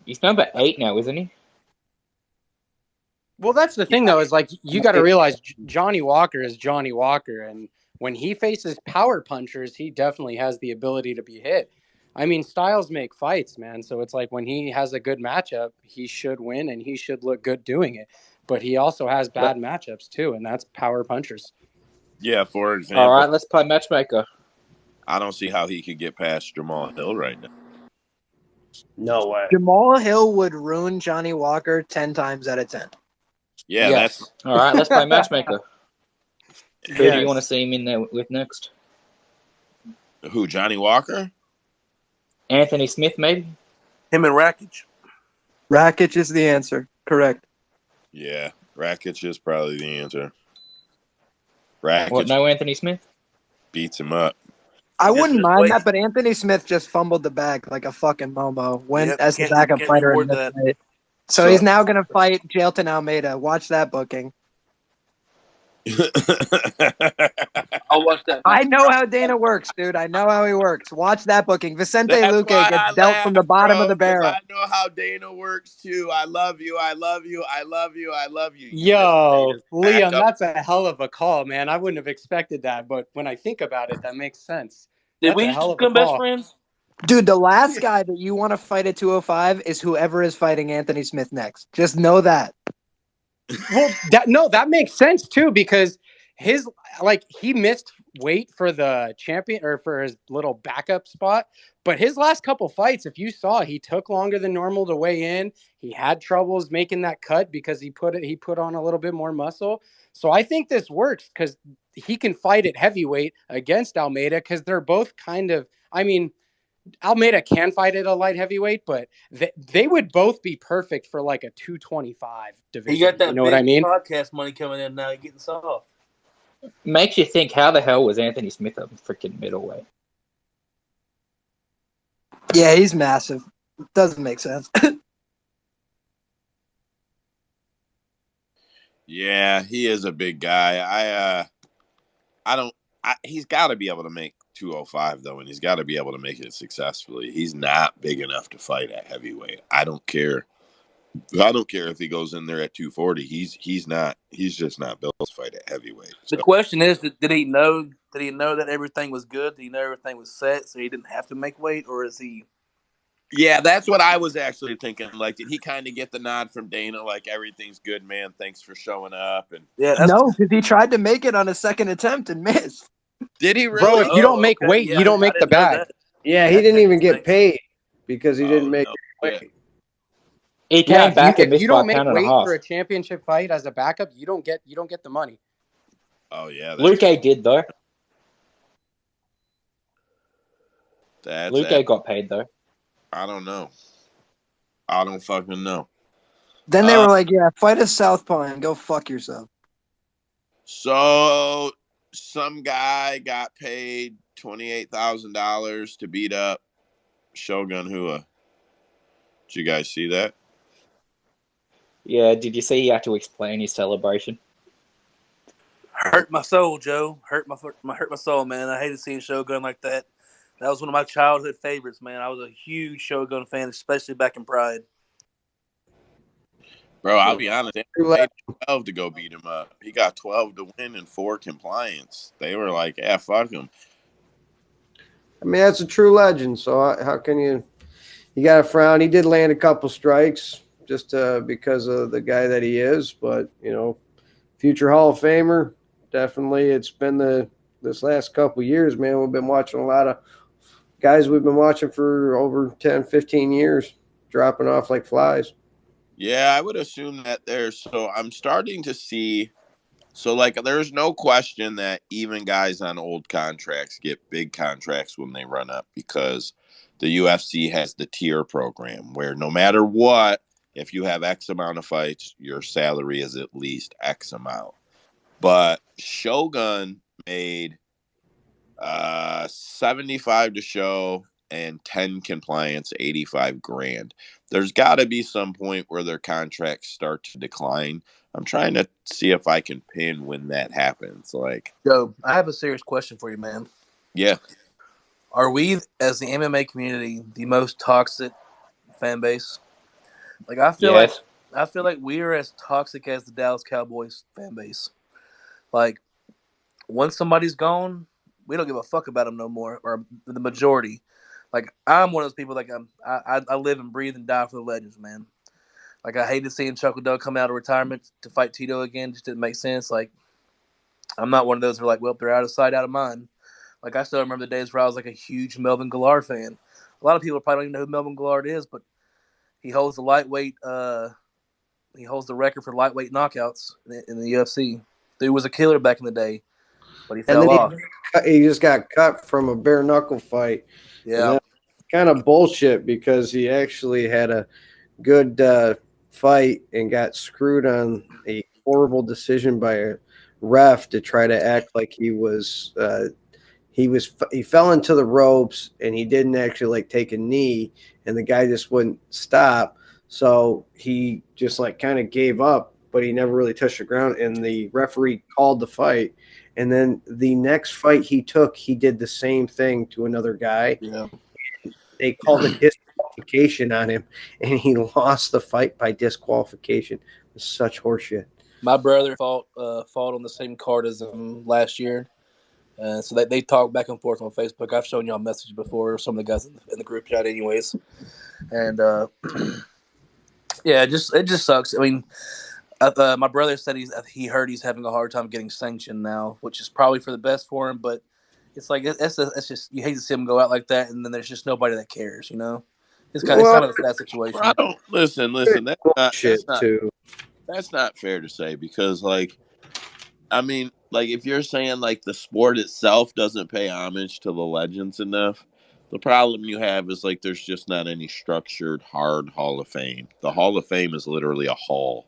He's number 8 now, isn't he? Well, that's the thing, though, is like you got to realize Johnny Walker is Johnny Walker. And when he faces power punchers, he definitely has the ability to be hit. I mean, styles make fights, man. So it's like when he has a good matchup, he should win and he should look good doing it. But he also has bad matchups, too, and that's power punchers. Yeah, for example. All right, let's play matchmaker. I don't see how he could get past Jamal Hill right now. No way. Jamal Hill would ruin Johnny Walker 10 times out of 10. Yeah, Yes. that's All right, let's play matchmaker. Who do Yes. you want to see him in there with next? who, Johnny Walker? Anthony Smith, maybe? Him and Rakic. Rakic is the answer. Correct. Yeah, Rakic is probably the answer. What, Rakic no Anthony Smith? beats him up. I Just wouldn't his mind weight. that, but Anthony Smith just fumbled the bag like a fucking Momo when Yep, as the can't- backup can't fighter in reward this that. fight. So he's now going to fight Jailton Almeida. Watch that booking. I'll watch that. I know how Dana works, dude. I know how he works. Watch that booking. Vicente That's Luque why gets I dealt laugh, from the bottom of bro, the 'cause barrel. I know how Dana works too. I love you. I love you. I love you. I love you. Yo, Liam, Back up. that's a hell of a call, man. I wouldn't have expected that, but when I think about it, that makes sense. Did That's we a used hell to of a become best call. friends? Dude, the last guy that you want to fight at 205 is whoever is fighting Anthony Smith next. Just know that. Well, that makes sense too, because he missed weight for the champion or for his little backup spot, but his last couple fights, if you saw, he took longer than normal to weigh in. He had troubles making that cut because he put on a little bit more muscle. So I think this works because he can fight at heavyweight against Almeida, because they're both kind of, I mean, Almeida can fight at a light heavyweight, but they would both be perfect for like a 225 division. He got that you know what I big mean? podcast money coming in now. He's getting soft. Makes you think, how the hell was Anthony Smith a freaking middleweight? Yeah, he's massive. Doesn't make sense. Yeah, he is a big guy. He's got to be able to make 205 though, and he's got to be able to make it successfully. He's not big enough to fight at heavyweight. I don't care if he goes in there at 240. He's just not built to fight at heavyweight. So. The question is, did he know that everything was good? Did he know everything was set, so he didn't have to make weight, or is he? Yeah, that's what I was actually thinking. Like, did he kind of get the nod from Dana? Like, everything's good, man. Thanks for showing up. And No, because he tried to make it on a second attempt and missed. did he really? Bro, if you don't make weight, you don't make the bag. Yeah, he didn't even get paid because he didn't make weight. He came back and if missed you by don't a make pound and a weight half. for a championship fight as a backup, you don't get the money. Oh yeah, Luque did though. Luque got paid though. I don't know. I don't fucking know. Then they were like, "Yeah, fight a southpaw and go fuck yourself." So some guy got paid $28,000 to beat up Shogun Hua. Did you guys see that? Yeah, did you see he had to explain his celebration? Hurt my soul, Joe. Hurt my soul, man. I hated seeing Shogun like that. That was one of my childhood favorites, man. I was a huge Shogun fan, especially back in Pride. Bro, I'll be honest. They paid 12 to go beat him up. He got 12 to win and 4 compliance. They were like, "Yeah, fuck him." I mean, that's a true legend. So how can you got to frown? He did land a couple strikes, just because of the guy that he is. But future Hall of Famer, definitely. It's been this last couple years, man. We've been watching a lot of guys we've been watching for over 10, 15 years dropping off like flies. Yeah, I would assume that there's. So I'm starting to see. So, like, there's no question that even guys on old contracts get big contracts when they run up because the UFC has the tier program where no matter what, if you have X amount of fights, your salary is at least X amount. But Shogun made 75 to show and 10 compliance, 85 grand. There's got to be some point where their contracts start to decline. I'm trying to see if I can pin when that happens. Like, Joe, I have a serious question for you, man. yeah. Are we, as the MMA community, the most toxic fan base? Like, I feel Yes. like we are as toxic as the Dallas Cowboys fan base. Like, once somebody's gone, we don't give a fuck about them no more, or the majority. Like, I'm one of those people. Like, I live and breathe and die for the legends, man. Like, I hated seeing Chuck Liddell come out of retirement to fight Tito again. Just didn't make sense. Like, I'm not one of those who are like, well, they're out of sight, out of mind. Like, I still remember the days where I was like a huge Melvin Gillard fan. A lot of people probably don't even know who Melvin Gillard is, but he holds the lightweight. He holds the record for lightweight knockouts in the UFC. Dude was a killer back in the day, but he And fell then off. he just got cut from a bare knuckle fight. Yeah. And that's kind of bullshit because he actually had a good fight and got screwed on a horrible decision by a ref to try to act like he fell into the ropes and he didn't actually like take a knee, and the guy just wouldn't stop. So he just like kind of gave up, but he never really touched the ground, and the referee called the fight. And then the next fight he took, he did the same thing to another guy. Yeah. They called a disqualification on him, and he lost the fight by disqualification. It was such horseshit. My brother fought on the same card as him last year. So they talk back and forth on Facebook. I've shown y'all a message before, some of the guys in the group chat anyways. And yeah, it just sucks. I mean, my brother said he heard he's having a hard time getting sanctioned now, which is probably for the best for him. But it's like it's just you hate to see him go out like that, and then there's just nobody that cares. It's kind of a sad situation. I don't listen. Shit too. That's not fair to say because, like, I mean, like, if you're saying like the sport itself doesn't pay homage to the legends enough, the problem you have is like there's just not any structured hard Hall of Fame. The Hall of Fame is literally a hall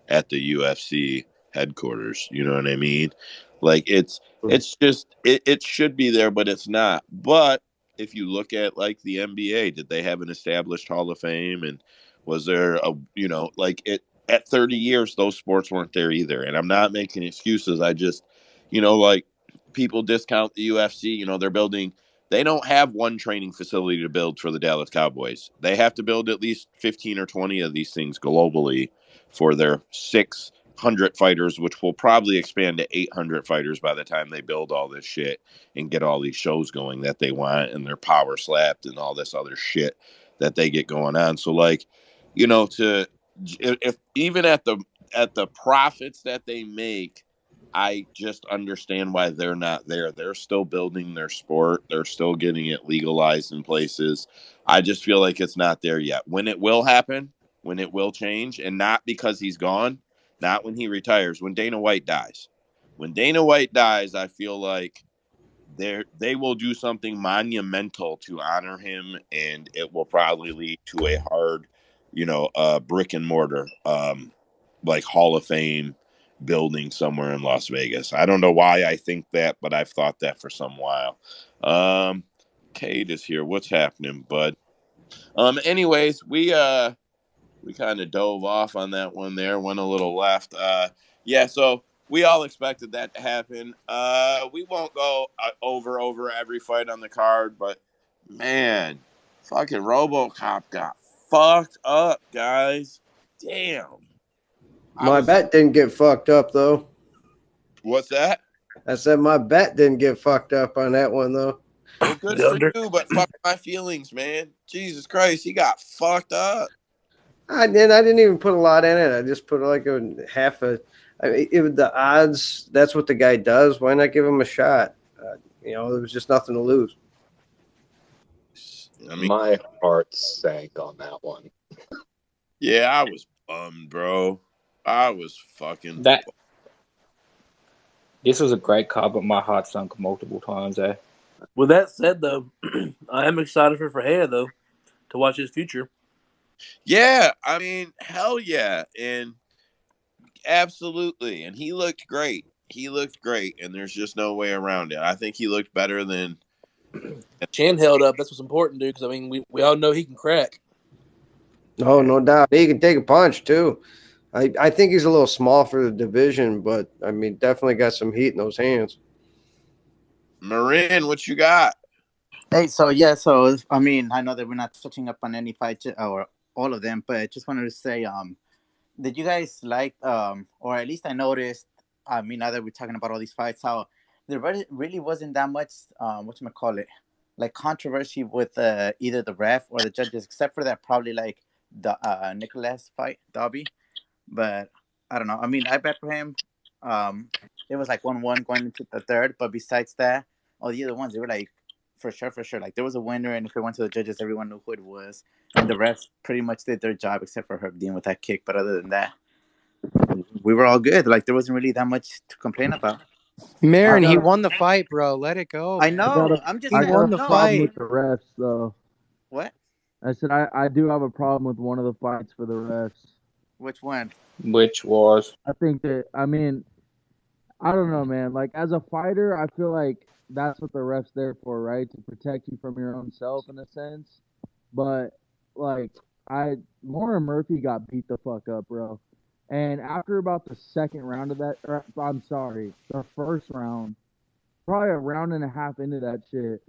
at the UFC headquarters. You know what I mean? Like it's just it should be there, but it's not. But if you look at like the NBA, did they have an established Hall of Fame? And was there a like it at 30 years those sports weren't there either? And I'm not making excuses. I just like people discount the UFC. They're building. They don't have one training facility to build for the Dallas Cowboys. They have to build at least 15 or 20 of these things globally for their 600 fighters, which will probably expand to 800 fighters by the time they build all this shit and get all these shows going that they want, and they're power slapped and all this other shit that they get going on. So, like, if even at the profits that they make, I just understand why they're not there. They're still building their sport. They're still getting it legalized in places. I just feel like it's not there yet. When it will happen, when it will change, and not because he's gone, not when he retires, when Dana White dies. When Dana White dies, I feel like they will do something monumental to honor him, and it will probably lead to a hard, brick and mortar, like Hall of Fame building somewhere in Las Vegas. I don't know why I think that, but I've thought that for some while. Cade is here. What's happening, bud? Anyways, we kind of dove off on that one there, went a little left. Yeah, so we all expected that to happen. We won't go over every fight on the card, but man, fucking RoboCop got fucked up, guys. Damn. My bet didn't get fucked up though. What's that? I said my bet didn't get fucked up on that one though. Well, good for you, but fuck my feelings, man. Jesus Christ, he got fucked up. I didn't even put a lot in it. I just put like a half a. I mean, the odds. That's what the guy does. Why not give him a shot? There was just nothing to lose. I mean, My heart sank on that one. yeah, I was bummed, bro. I was fucking. This was a great card, but my heart sunk multiple times. With that said, though, I am excited for Ferreira, though, to watch his future. Yeah, I mean, hell yeah, and absolutely, and he looked great. He looked great, and there's just no way around it. I think he looked better than. Chin held up. That's what's important, dude. Because I mean, we all know he can crack. Oh, no doubt. He can take a punch too. I think he's a little small for the division, but I mean, definitely got some heat in those hands. Marin, what you got? Hey, so I mean, I know that we're not touching up on any fights or all of them, but I just wanted to say, did you guys like, or at least I noticed, I mean, now that we're talking about all these fights, how there really wasn't that much, whatchamacallit, like controversy with either the ref or the judges, except for that probably like the Nicholas fight, Dobby. But I don't know. I mean, I bet for him, it was like 1-1 going into the third. But besides that, all the other ones, they were like, for sure. Like there was a winner, and if it went to the judges, everyone knew who it was. And the refs pretty much did their job, except for Herb Dean with that kick. But other than that, we were all good. Like there wasn't really that much to complain about. Marin, Uh, he won the fight, bro. Let it go, I man. know. I'm just He saying. won the No, problem fight. with the refs, though. what? I said I do have a problem with one of the fights for the refs. Which one? Which was I think that I don't know, man. Like as a fighter, I feel like that's what the ref's there for, right? To protect you from your own self in a sense. But like Lauren Murphy got beat the fuck up, bro. And after about the second round of that, I'm sorry, the first round, probably a round and a half into that shit,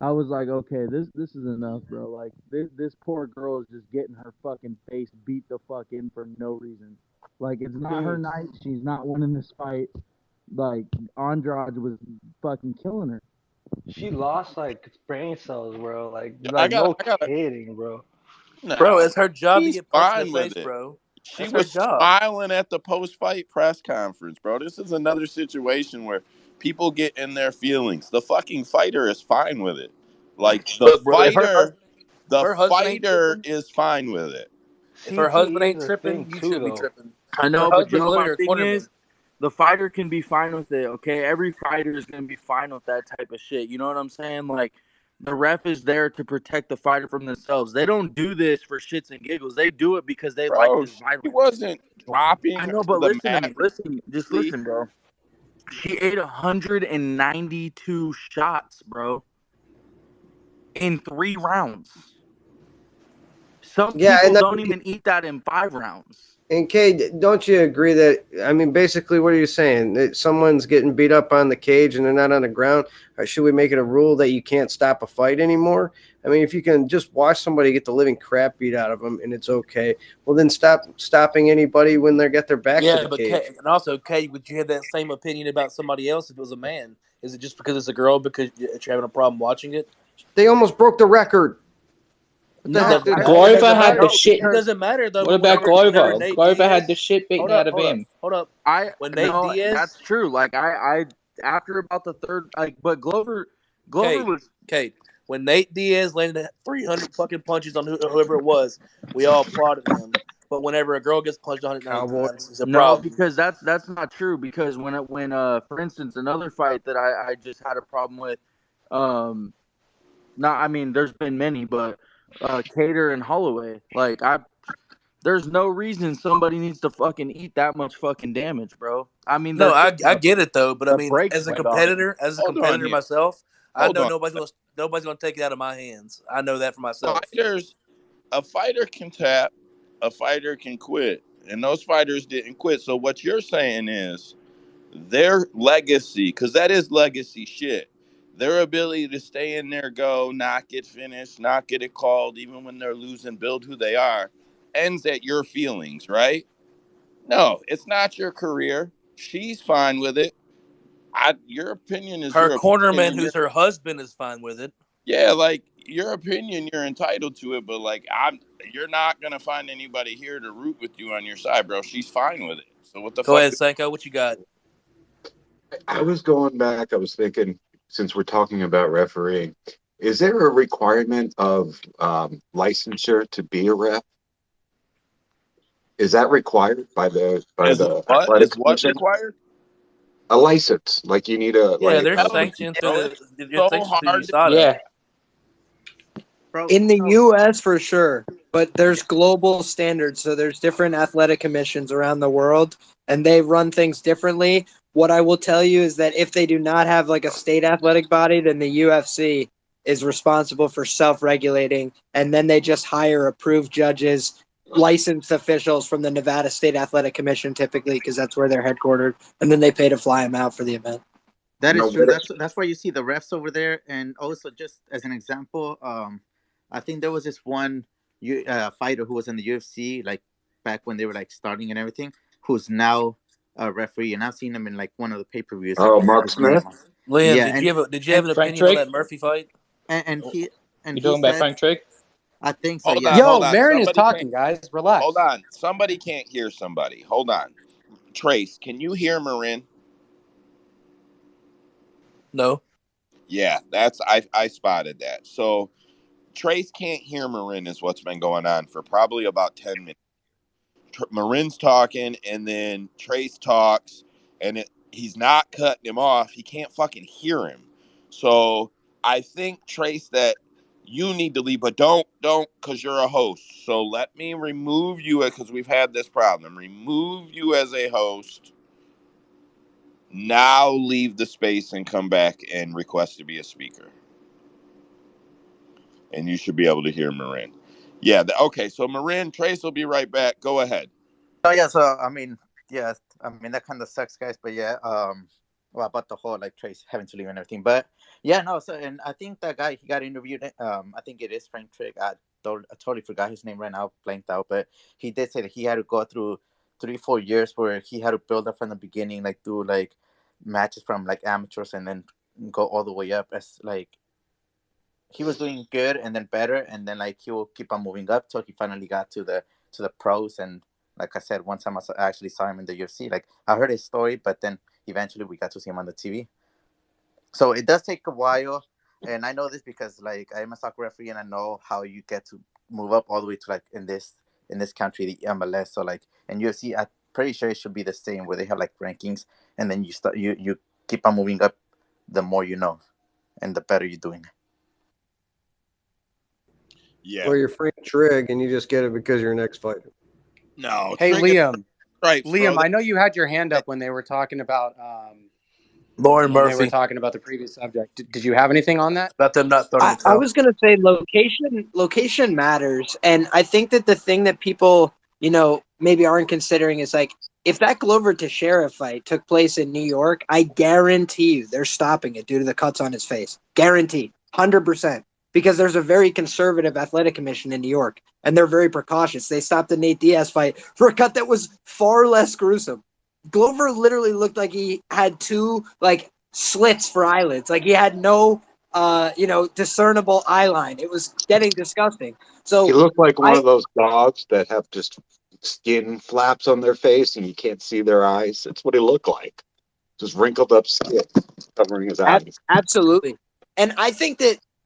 I was like, okay, this is enough, bro. Like this poor girl is just getting her fucking face beat the fuck in for no reason. Like it's not her Dude, night. She's not winning this fight. Like Andrade was fucking killing her. she lost like brain cells, bro. Like I got, no I got. kidding, bro. Bro, Nah, it's her job to she's get punched in the fine with face, it. bro. She That's her was job. smiling at the post-fight press conference, bro. This is another situation where people get in their feelings. The fucking fighter is fine with it. Like Look, bro, if the her husband ain't fighter tripping, is fine with it. if her husband CTE is ain't a thing tripping, you too, should be though. tripping. I Her know, but you husband's know literally my her thing cornerman. is, the fighter can be fine with it, okay? Every fighter is gonna be fine with that type of shit. You know what I'm saying? Like the ref is there to protect the fighter from themselves. They don't do this for shits and giggles. They do it because they like Bro, this she violence. wasn't dropping I her know, to but the listen to mat me. Listen, just repeatedly. listen, bro. She ate 192 shots, bro, in 3 rounds. Some Yeah, people and don't even eat that in 5 rounds. And Kay, don't you agree that, I mean, basically, what are you saying? That someone's getting beat up on the cage and they're not on the ground? Or should we make it a rule that you can't stop a fight anymore? I mean, if you can just watch somebody get the living crap beat out of them and it's okay, well, then stop stopping anybody when they get their back to Yeah, the but cage. and also, Kate, would you have that same opinion about somebody else if it was a man? Is it just because it's a girl because you're having a problem watching it? They almost broke the record. What the It heck? No, doesn't Did, matter. It Glover doesn't had the matter. no, shit. It because doesn't matter though. What But about whenever Glover? Nate Glover had the Diaz, shit beaten out of him. hold up. I When Nate no, Diaz, that's true. Like I after about the third, like, but Glover Kate, was. Kate, when Nate Diaz landed 300 fucking punches on whoever it was, we all applauded him. But whenever a girl gets punched 190 Cowboy. times, it's a No, problem. because that's not true. Because when for instance another fight that I just had a problem with, not I mean there's been many, but Cater and Holloway, like there's no reason somebody needs to fucking eat that much fucking damage, bro. I mean No, I the get it though, but I the mean, brakes went off. as a Hold on competitor here. myself, I Hold know on. nobody's gonna take it out of my hands. I know that for myself. A fighter can tap, a fighter can quit. And those fighters didn't quit. So what you're saying is their legacy, because that is legacy shit. Their ability to stay in there, go, not get finished, not get it called, even when they're losing, build who they are, ends at your feelings, right? No, it's not your career. She's fine with it. Your opinion is Her your opinion, cornerman, and who's her husband, is fine with it. yeah, like your opinion, you're entitled to it, but like you're not gonna find anybody here to root with you on your side, bro. She's fine with it. So what the Go fuck? ahead, Senko. What you got? I was going back. I was thinking, since we're talking about refereeing, is there a requirement of licensure to be a ref? Is that required by the Is what athletic is what commission? required? A license, like you need a Yeah, like. they're Hell, sanctioned bro, through it's the so sanctioned through hard to USADA. Yeah. Bro, In the so U.S. for sure, but there's global standards. So there's different athletic commissions around the world, and they run things differently. What I will tell you is that if they do not have like a state athletic body, then the UFC is responsible for self-regulating, and then they just hire approved judges, licensed officials from the Nevada State Athletic Commission, typically because that's where they're headquartered, and then they pay to fly them out for the event. that No, is true. That's why you see the refs over there. And also, just as an example, I think there was this one fighter who was in the UFC like back when they were like starting and everything, who's now a referee, and I've seen him in like one of the pay-per-views. I oh, forget Mark his name. Smith. Liam, Yeah, did you have and an Frank opinion on Trigg? that Murphy fight? and he You he talking about said, Frank Trigg? I think so. Hold Yeah. on, hold Yo, on. Marin is Somebody can't. talking, guys. Hold Relax. on. Somebody can't hear somebody. Hold on. Trace, can you hear Marin? No. Yeah, that's I spotted that. So Trace can't hear Marin is what's been going on for probably about 10 minutes. Marin's talking, and then Trace talks, and he's not cutting him off. He can't fucking hear him. So I think, Trace, that you need to leave, but don't, because you're a host. So let me remove you, because we've had this problem. Remove you as a host. Now leave the space and come back and request to be a speaker. And you should be able to hear Marin. Yeah, okay, so Marin, Trace will be right back. Go ahead. Oh yeah, so I mean, yeah, I mean that kind of sucks, guys. But yeah, well, about the whole like Trace having to leave and everything. But yeah, no. So and I think that guy he got interviewed. I think it is Frank Trigg. I totally forgot his name right now, blanked out. But he did say that he had to go through 3-4 years where he had to build up from the beginning, like do like matches from like amateurs and then go all the way up as like he was doing good and then better and then like he will keep on moving up till he finally got to the pros. And like I said, one time I actually saw him in the UFC. Like I heard his story, but then eventually we got to see him on the TV. So it does take a while, and I know this because like I'm a soccer referee and I know how you get to move up all the way to like in this country, the MLS. So like in UFC, I'm pretty sure it should be the same where they have like rankings, and then you keep on moving up the more you know, and the better you're doing. Yeah. Or you're Frank Trigg and you just get it because you're an ex-fighter. No. Hey, Trigger Liam. stripes, Liam, bro. I know you had your hand up when they were talking about Lauren Murphy. the previous subject. Did you have anything on that? About them not throwing the I towel. was gonna say location matters, and I think that the thing that people maybe aren't considering is like if that Glover Teixeira fight took place in New York, I guarantee you they're stopping it due to the cuts on his face. Guaranteed, 100%, because there's a very conservative athletic commission in New York, and they're very precautious. They stopped the Nate Diaz fight for a cut that was far less gruesome. Glover literally looked like he had two like slits for eyelids, like he had no discernible eye line. It was getting disgusting. He So looked like one I of those dogs that have just skin flaps on their face and you can't see their eyes. That's what he looked like. Just wrinkled up skin covering his eyes. absolutely, and I think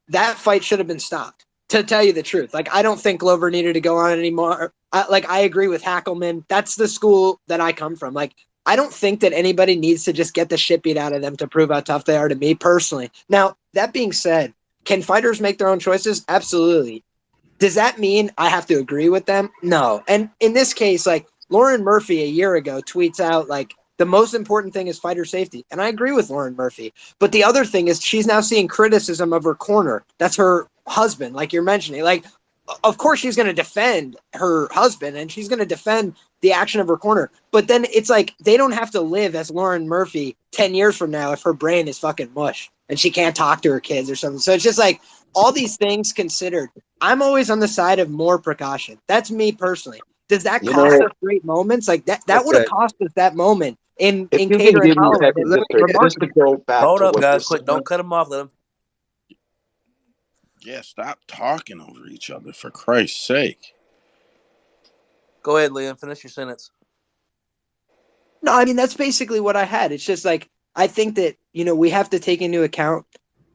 that fight should have been stopped. To tell you the truth, like I don't think Glover needed to go on anymore. I agree with Hackelman. That's the school that I come from. Like I don't think that anybody needs to just get the shit beat out of them to prove how tough they are to me personally. Now, that being said, can fighters make their own choices? Absolutely. Does that mean I have to agree with them? No. And in this case, like Lauren Murphy a year ago tweets out like the most important thing is fighter safety. And I agree with Lauren Murphy. But the other thing is she's now seeing criticism of her corner. That's her husband, like you're mentioning. Like, of course she's going to defend her husband and she's going to defend the action of her corner. But then it's like they don't have to live as Lauren Murphy 10 years from now if her brain is fucking mush and she can't talk to her kids or something. So it's just like all these things considered. I'm always on the side of more precaution. That's me personally. Does that You cost know, us great moments? Like that would have Okay. cost us that moment in if you can Cater and give me a Holland. second And just to remarkable. go back Hold to up, what you're guys. Quick. Don't saying. cut him off. Let him. Yeah, stop talking over each other, for Christ's sake. Go ahead, Liam. Finish your sentence. No, I mean, that's basically what I had. It's just like, I think that, we have to take into account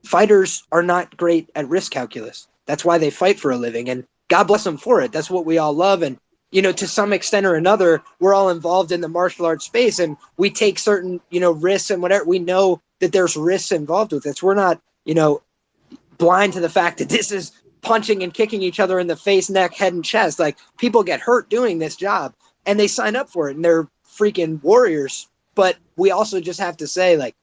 fighters are not great at risk calculus. That's why they fight for a living, and God bless them for it. That's what we all love. And, to some extent or another, we're all involved in the martial arts space, and we take certain, risks and whatever. We know that there's risks involved with this. We're not, blind to the fact that this is punching and kicking each other in the face, neck, head, and chest. Like, people get hurt doing this job, and they sign up for it, and they're freaking warriors. But we also just have to say, like,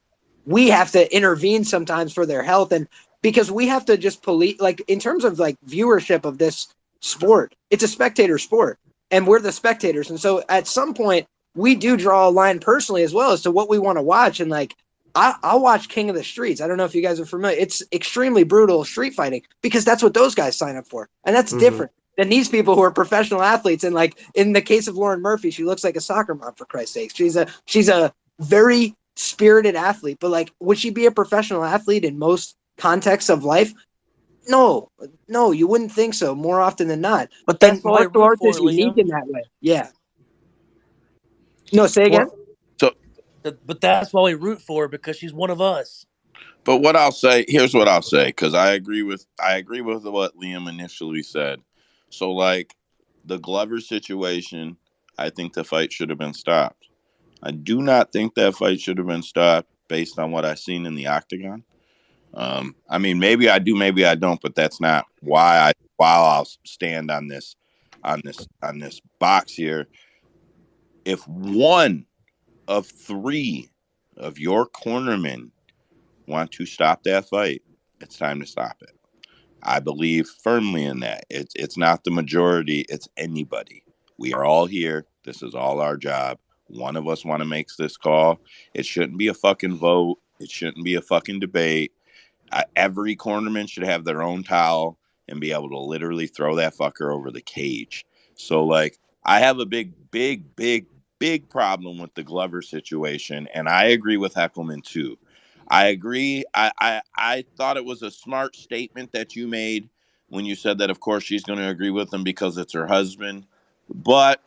we have to intervene sometimes for their health, and because we have to just police, like, in terms of like viewership of this sport, it's a spectator sport, and we're the spectators. And so at some point, we do draw a line personally as well as to what we want to watch. And like, I'll watch King of the Streets. I don't know if you guys are familiar. It's extremely brutal street fighting because that's what those guys sign up for. And that's different than these people who are professional athletes. And like in the case of Lauren Murphy, she looks like a soccer mom, for Christ's sake. She's a very spirited athlete, but like, would she be a professional athlete in most contexts of life? No, you wouldn't think so more often than not. But that's And what I martial root arts for, is unique Liam. in that way. Yeah. No, say again. But that's why we root for her, because she's one of us. But what I'll say, here's what I'll say, because I agree with what Liam initially said. So like the Glover situation, I think the fight should have been stopped. I do not think that fight should have been stopped based on what I've seen in the octagon. I mean, maybe I do, maybe I don't, but that's not why I'll stand on this box here. If one of three of your cornermen want to stop that fight, it's time to stop it. I believe firmly in that. It's not the majority, it's anybody. We are all here. This is all our job. One of us want to make this call. It shouldn't be a fucking vote. It shouldn't be a fucking debate. Every cornerman should have their own towel and be able to literally throw that fucker over the cage. So, like, I have a big problem with the Glover situation, and I agree with Heckelman too. I agree. I thought it was a smart statement that you made when you said that, of course, she's going to agree with him because it's her husband. But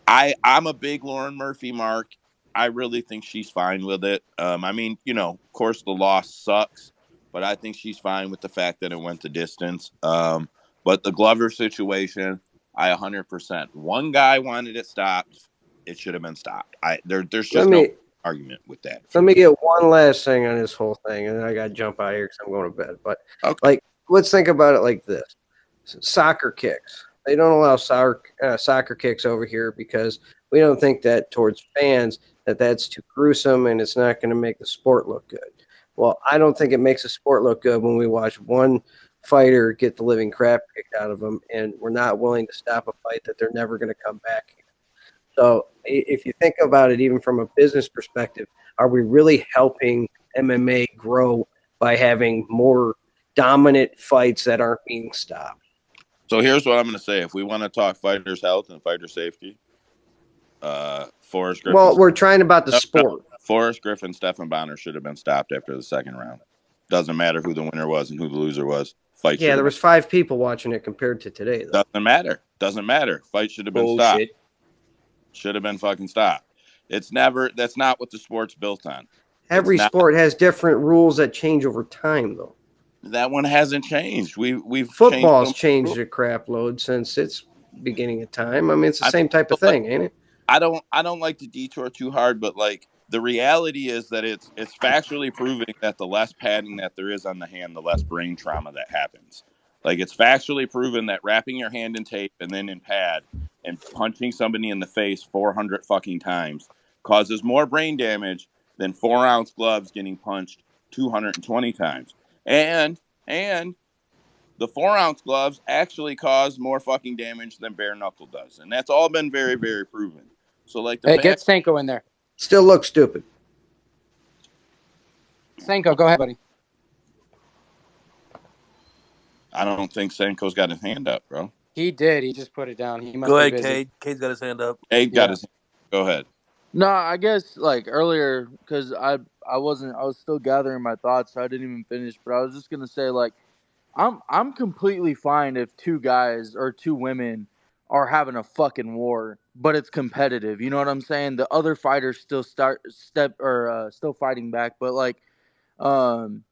I'm a big Lauren Murphy mark. I really think she's fine with it. I mean, of course, the loss sucks, but I think she's fine with the fact that it went the distance. But the Glover situation, I 100%. One guy wanted it stopped. It should have been stopped. There's just no argument with that. Let me get one last thing on this whole thing, and then I got to jump out of here because I'm going to bed. But like, let's think about it like this: soccer kicks. They don't allow soccer kicks over here because we don't think that towards fans that's too gruesome and it's not going to make the sport look good. Well, I don't think it makes the sport look good when we watch one fighter get the living crap kicked out of them, and we're not willing to stop a fight that they're never going to come back. So if you think about it, even from a business perspective, are we really helping MMA grow by having more dominant fights that aren't being stopped? So here's what I'm going to say. If we want to talk fighters' health and fighter safety, Forrest Griffin. Well, we're trying about the sport. Forrest Griffin, Stephan Bonner should have been stopped after the second round. Doesn't matter who the winner was and who the loser was. Yeah, there was 5 people watching it compared to today, though. Doesn't matter. Fight should have been stopped. Should have been fucking stopped. That's not what the sport's built on. Every sport has different rules that change over time, though. That one hasn't changed. Football's changed a crap load since its beginning of time. I mean, it's the same type of thing, ain't it? I don't like to detour too hard, but like the reality is that it's factually proving that the less padding that there is on the hand, the less brain trauma that happens. Like, it's factually proven that wrapping your hand in tape and then in pad and punching somebody in the face 400 fucking times causes more brain damage than 4-ounce gloves getting punched 220 times. And the 4-ounce gloves actually cause more fucking damage than bare knuckle does. And that's all been very, very proven. So, like, get Senko in there. Still looks stupid. Senko, go ahead, buddy. I don't think Senko's got his hand up, bro. He did. He just put it down. He must go be ahead, busy. Cade. Cade's got his hand up. Cade got his hand up. Go ahead. No, I guess like earlier because I was still gathering my thoughts, so I didn't even finish. But I was just gonna say, like, I'm completely fine if two guys or two women are having a fucking war, but it's competitive. You know what I'm saying? The other fighters still still fighting back, but like um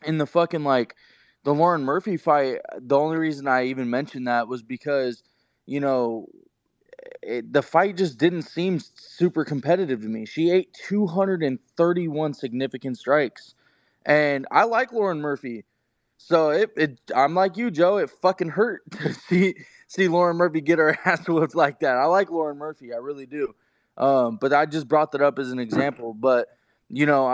in the fucking like the Lauren Murphy fight, the only reason I even mentioned that was because you know the fight just didn't seem super competitive to me. She ate 231 significant strikes, and I like Lauren Murphy. So I'm like you, Joe. It fucking hurt to see Lauren Murphy get her ass whooped like that. I like Lauren Murphy, I really do. But I just brought that up as an example. But you know,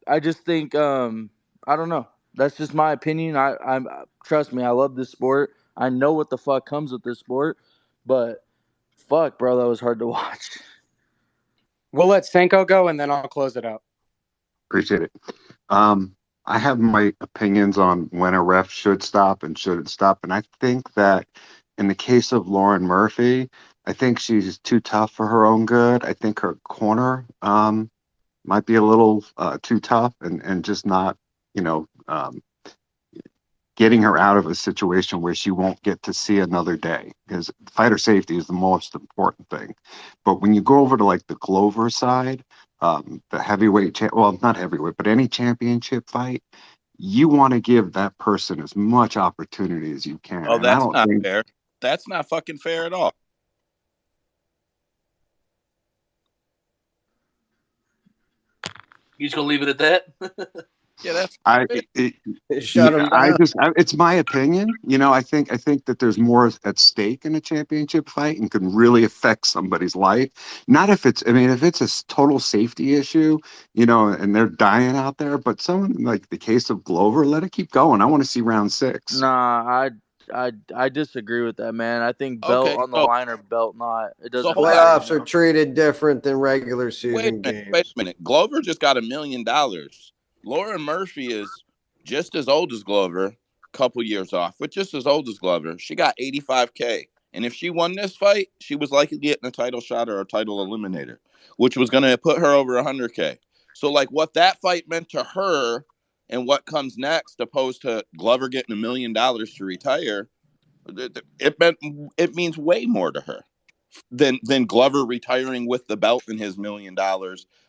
I just think I don't know. That's just my opinion. I trust me. I love this sport. I know what the fuck comes with this sport, but fuck, bro, that was hard to watch. We'll let Senko go, and then I'll close it out. Appreciate it. I have my opinions on when a ref should stop and shouldn't stop, and I think that in the case of Lauren Murphy, I think she's too tough for her own good. I think her corner might be a little too tough and just not, you know, getting her out of a situation where she won't get to see another day, because fighter safety is the most important thing. But when you go over to like the Glover side, the heavyweight, well, not heavyweight, but any championship fight, you want to give that person as much opportunity as you can. Oh, And I that's don't not think fair. That's not fucking fair at all. You just gonna leave it at that? Yeah, that's Shut him down. it's my opinion. You know, I think that there's more at stake in a championship fight and can really affect somebody's life. Not if it's, I mean, if it's a total safety issue, you know, and they're dying out there, but someone like the case of Glover, let it keep going. I want to see round 6. Nah, I disagree with that, man. I think belt okay. on the line or belt not. It So doesn't hold on. matter, you Playoffs are know. treated different than regular season Wait a games. minute. Glover just got $1 million. Lauren Murphy is just as old as Glover, a couple years off, but just as old as Glover. She got 85K. And if she won this fight, she was likely getting a title shot or a title eliminator, which was going to put her over 100K. So, like, what that fight meant to her and what comes next, opposed to Glover getting $1 million to retire, it means way more to her than Glover retiring with the belt and his $1 million,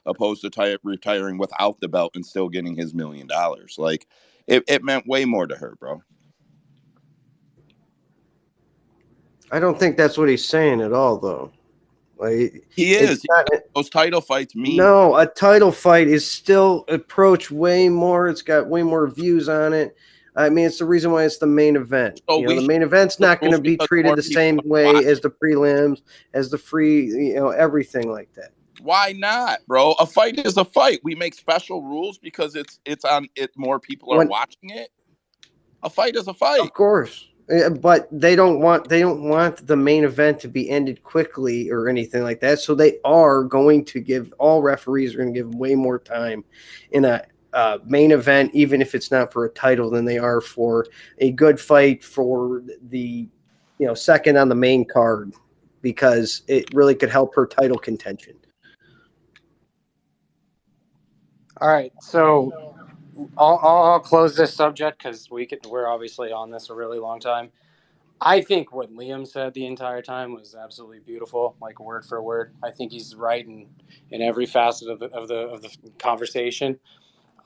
opposed to retiring without the belt and still getting his $1 million. Like it meant way more to her, bro. I don't think that's what he's saying at all, though. Like, He it's is. not. Those title fights mean. No, a title fight is still approached way more. It's got way more views on it. I mean, it's the reason why it's the main event. So You know, we the should main event's the not going to rules be because treated more the people same want to way watch as it. the prelims, as the free, you know, everything like that. Why not, bro? A fight is a fight. We make special rules because it's on it. More people are When, watching it. A fight is a of fight. course, but they don't want the main event to be ended quickly or anything like that. So they are going to give, all referees are going to give way more time in a main event, even if it's not for a title, than they are for a good fight for the, you know, second on the main card, because it really could help her title contention. All right, so I'll close this subject because we're obviously on this a really long time. I think what Liam said the entire time was absolutely beautiful, like word for word. I think he's right in every facet of the conversation.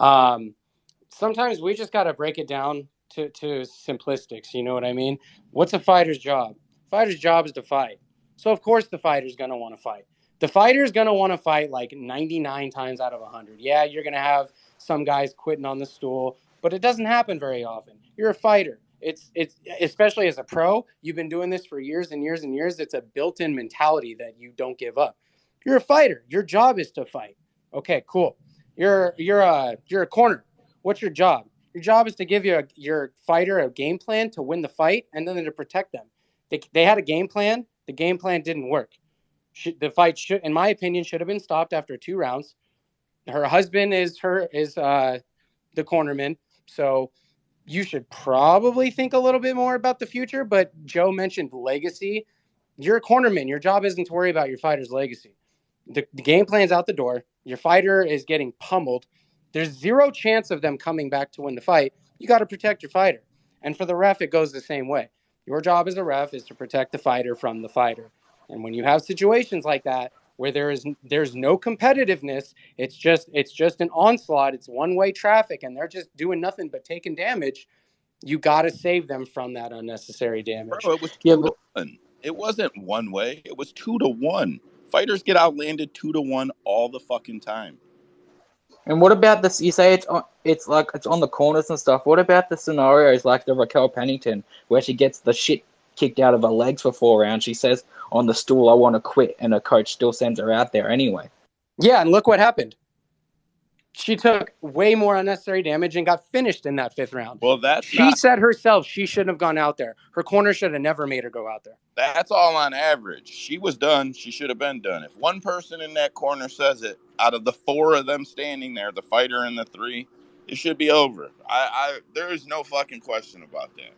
Sometimes we just got to break it down to simplistics. You know what I mean? What's a fighter's job? Fighter's job is to fight. So of course the fighter's gonna want to fight. The fighter's gonna want to fight like 99 times out of 100. Yeah, you're gonna have some guys quitting on the stool, but it doesn't happen very often. You're a fighter. It's especially as a pro, you've been doing this for years and years and years. It's a built-in mentality that you don't give up. You're a fighter. Your job is to fight. Okay, cool. You're a corner. What's your job? Your job is to give your fighter a game plan to win the fight and then to protect them. They had a game plan. The game plan didn't work. The fight should, in my opinion, should have been stopped after 2 rounds. Her husband is the cornerman, so you should probably think a little bit more about the future. But Joe mentioned legacy. You're a cornerman. Your job isn't to worry about your fighter's legacy. The game plan's out the door. Your fighter is getting pummeled. There's zero chance of them coming back to win the fight. You got to protect your fighter. And for the ref, it goes the same way. Your job as a ref is to protect the fighter from the fighter. And when you have situations like that where there's no competitiveness, it's just an onslaught, it's one-way traffic, and they're just doing nothing but taking damage, you got to save them from that unnecessary damage. Bro, it was Yeah, 2 but to 1. It wasn't one way. It was 2 to 1. Fighters get outlanded 2 to 1 all the fucking time. and what about this? You say it's like it's on the corners and stuff. What about the scenarios like the Raquel Pennington where she gets the shit kicked out of her legs for 4 rounds? She says on the stool, "I want to quit," and her coach still sends her out there anyway. Yeah, and look what happened. She took way more unnecessary damage and got finished in that 5th round. Well, she said herself she shouldn't have gone out there. Her corner should have never made her go out there. That's all on average. She was done. She should have been done. If one person in that corner says it, out of the 4 of them standing there, the fighter and the 3, it should be over. There is no fucking question about that.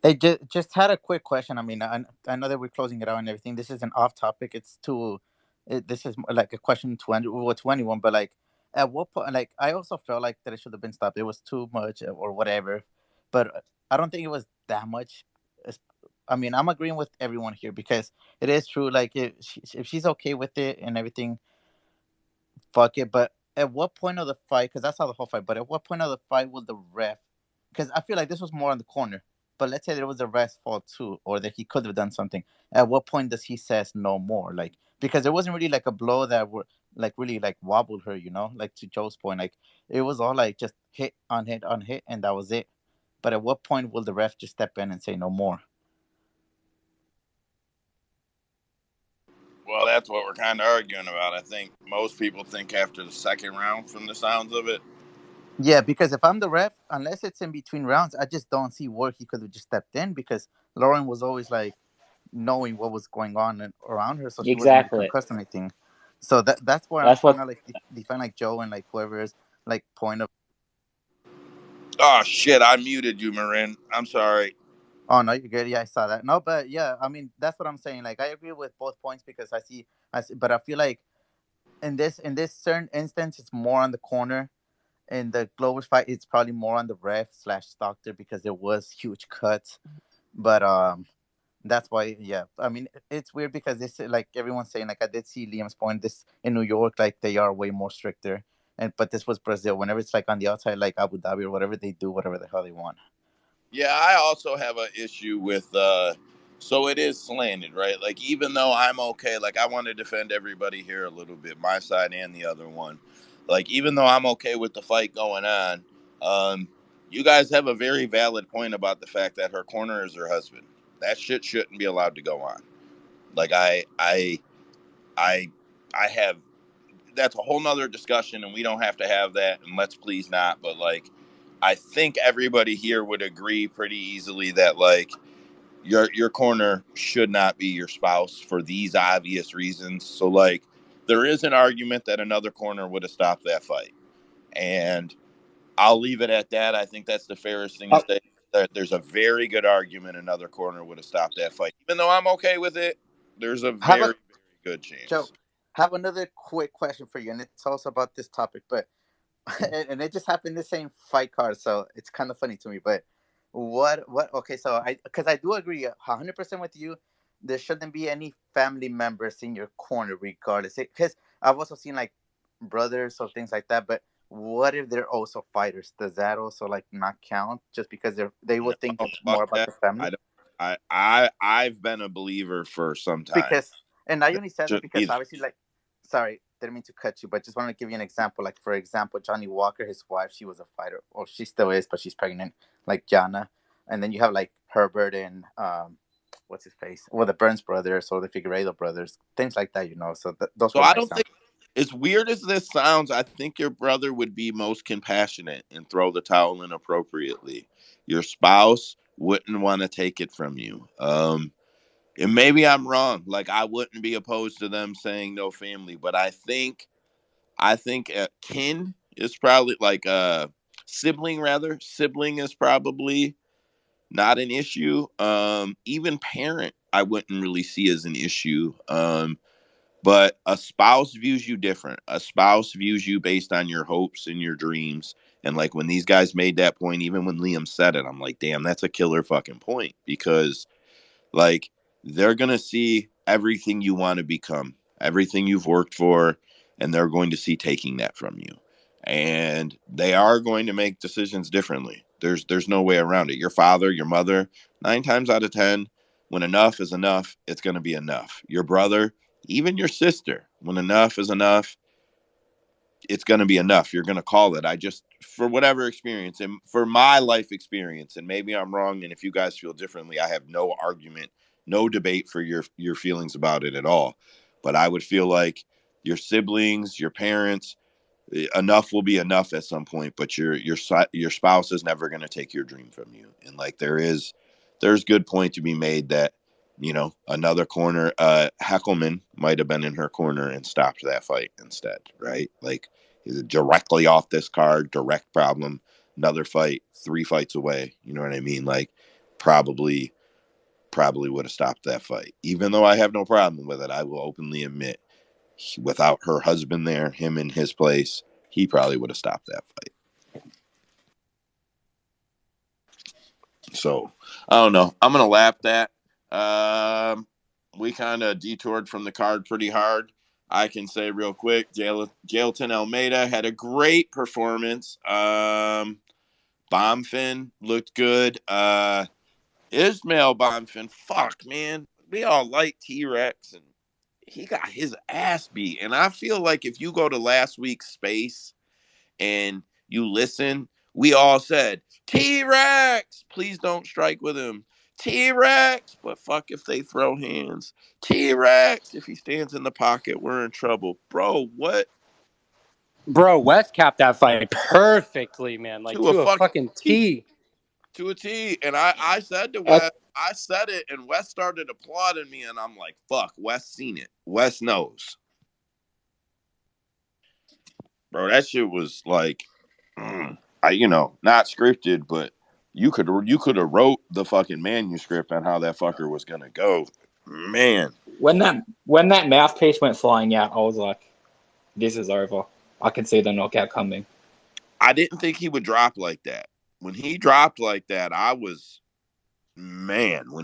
Hey, just had a quick question. I mean, I know that we're closing it out and everything. This isn't off topic. This is like a question to anyone. But like, at what point? Like, I also felt like that it should have been stopped. It was too much or whatever. But I don't think it was that much. I mean, I'm agreeing with everyone here because it is true. Like, if she's okay with it and everything, fuck it. But at what point of the fight? Because that's how the whole fight. But at what point of the fight will the ref? Because I feel like this was more on the corner. But let's say there was a ref's fault too, or that he could have done something. At what point does he says no more? Like, because it wasn't really like a blow that were like really like wobbled her, you know, like to Joe's point, like it was all like just hit on hit on hit, and that was it. But at what point will the ref just step in and say no more? Well, that's what we're kind of arguing about. I think most people think after the 2nd round from the sounds of it. Yeah, because if I'm the ref, unless it's in between rounds, I just don't see where he could have just stepped in because Lauren was always like knowing what was going on around her, so she wasn't really Exactly. concussed or anything. So that's where I'm That's trying what. to like define like Joe and like whoever's like point of. Oh, shit. I muted you, Marin. I'm sorry. Oh no, you're good. Yeah, I saw that. No, but yeah, I mean that's what I'm saying. Like I agree with both points because I see, but I feel like in this certain instance, it's more on the corner. In the Glover's fight, it's probably more on the ref/slash doctor because there was huge cuts. But that's why, yeah. I mean, it's weird because this like everyone's saying like I did see Liam's point. This in New York, like they are way more stricter. And but this was Brazil. Whenever it's like on the outside, like Abu Dhabi or whatever, they do whatever the hell they want. Yeah, I also have an issue with so it is slanted, right? Like even though I'm okay, like I want to defend everybody here a little bit, my side and the other one. Like even though I'm okay with the fight going on, you guys have a very valid point about the fact that her corner is her husband. That shit shouldn't be allowed to go on. Like I have that's a whole nother discussion and we don't have to have that and let's please not, but like I think everybody here would agree pretty easily that like your corner should not be your spouse for these obvious reasons. So like there is an argument that another corner would have stopped that fight. And I'll leave it at that. I think that's the fairest thing to say. That there's a very good argument another corner would have stopped that fight. Even though I'm okay with it, there's a How about very, very good Joe? chance. Have another quick question for you, and it's also about this topic, but and it just happened the same fight card, so it's kind of funny to me. But what? Okay, so because I do agree 100% with you. There shouldn't be any family members in your corner, regardless. Because I've also seen like brothers or things like that. But what if they're also fighters? Does that also like not count? Just because they No, would think it's more fuck about that. the family? I don't. I've been a believer for some time. Because and I That only said that shouldn't because be. obviously like sorry, didn't mean to cut you, but just want to give you an example. Like for example, Johnny Walker, his wife, she was a fighter, or she still is, but she's pregnant, like Jana. And then you have like Herbert and what's his face, well, the Burns brothers or the Figueiredo brothers, things like that, you know. So those So were I my don't think, examples. as weird as this sounds, I think your brother would be most compassionate and throw the towel in appropriately. Your spouse wouldn't want to take it from you. And maybe I'm wrong. Like I wouldn't be opposed to them saying no family, but I think kin is probably like sibling rather. Sibling is probably not an issue. Even parent, I wouldn't really see as an issue. But a spouse views you different. A spouse views you based on your hopes and your dreams. And like when these guys made that point, even when Liam said it, I'm like, damn, that's a killer fucking point, because like they're going to see everything you want to become, everything you've worked for, and they're going to see taking that from you. And they are going to make decisions differently. There's no way around it. Your father, your mother, 9 times out of 10, when enough is enough, it's going to be enough. Your brother, even your sister, when enough is enough, it's going to be enough. You're going to call it. I just, for whatever experience and for my life experience, and maybe I'm wrong, and if you guys feel differently, I have no argument, no debate for your feelings about it at all. But I would feel like your siblings, your parents, enough will be enough at some point, but your spouse is never going to take your dream from you. And like there's good point to be made that, you know, another corner, Heckelman might have been in her corner and stopped that fight instead, right? Like, is it directly off this card, direct problem, another fight 3 fights away, you know what I mean? Like probably would have stopped that fight. Even though I have no problem with it, I will openly admit, without her husband there, him in his place, he probably would have stopped that fight. So I don't know. I'm gonna lap that. We kind of detoured from the card pretty hard. I can say real quick, Jailton Almeida had a great performance. Bonfin looked good. Ismail Bonfin, fuck man, we all like T-Rex, and he got his ass beat. And I feel like if you go to last week's space and you listen, we all said, T-Rex, please don't strike with him. T-Rex, but fuck if they throw hands. T-Rex, if he stands in the pocket, we're in trouble. Bro, what? Bro, West capped that fight perfectly, man. Like To a to a fucking fucking T. T. To a T. And I said to Wes, I said it, and Wes started applauding me, and I'm like, fuck, Wes seen it. Wes knows. Bro, that shit was like, not scripted, but you could have wrote the fucking manuscript on how that fucker was gonna go. Man, When that mouthpiece went flying out, I was like, "This is over. I can see the knockout coming." I didn't think he would drop like that. When he dropped like that, when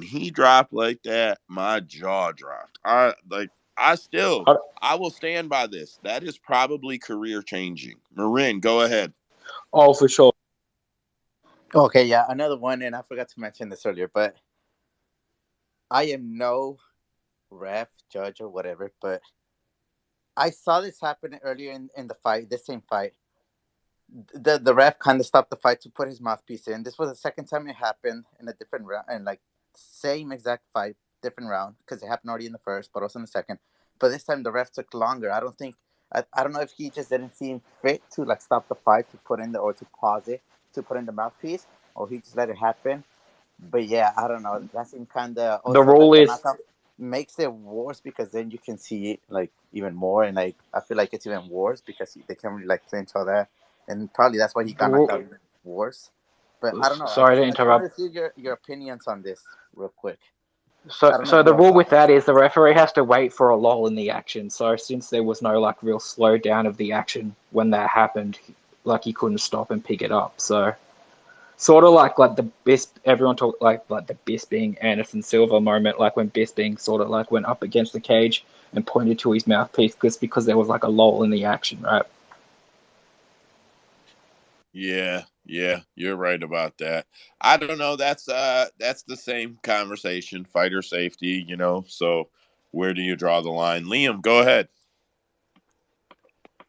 he dropped like that, my jaw dropped. I will stand by this. That is probably career changing. Marin, go ahead. Oh, for sure. Okay, yeah, another one, and I forgot to mention this earlier, but I am no ref, judge, or whatever, but I saw this happen earlier in the fight, this same fight. The ref kind of stopped the fight to put his mouthpiece in. This was the second time it happened in a different round, and like same exact fight, different round, because it happened already in the first, but also in the second. But this time the ref took longer. I don't know if he just didn't seem fit to like stop the fight to put in or to pause it to put in the mouthpiece, or he just let it happen. But yeah, I don't know. That seemed kind of The also rule like the is knockout makes it worse because then you can see it like even more, and like I feel like it's even worse because they can't really like clinch all that, and probably that's why he got knocked out even worse. But I don't know. sorry to I just wanted interrupt. to see your opinions on this real quick. I So, don't know so if the y'all rule saw with this. that is the referee has to wait for a lull in the action. So since there was no like real slowdown of the action when that happened, like he couldn't stop and pick it up. So sort of like the Bisping, everyone talked like the Bisping Anderson Silva moment, like when Bisping sort of like went up against the cage and pointed to his mouthpiece just because there was like a lull in the action, right? Yeah, you're right about that. I don't know. That's the same conversation, fighter safety, So where do you draw the line? Liam, go ahead.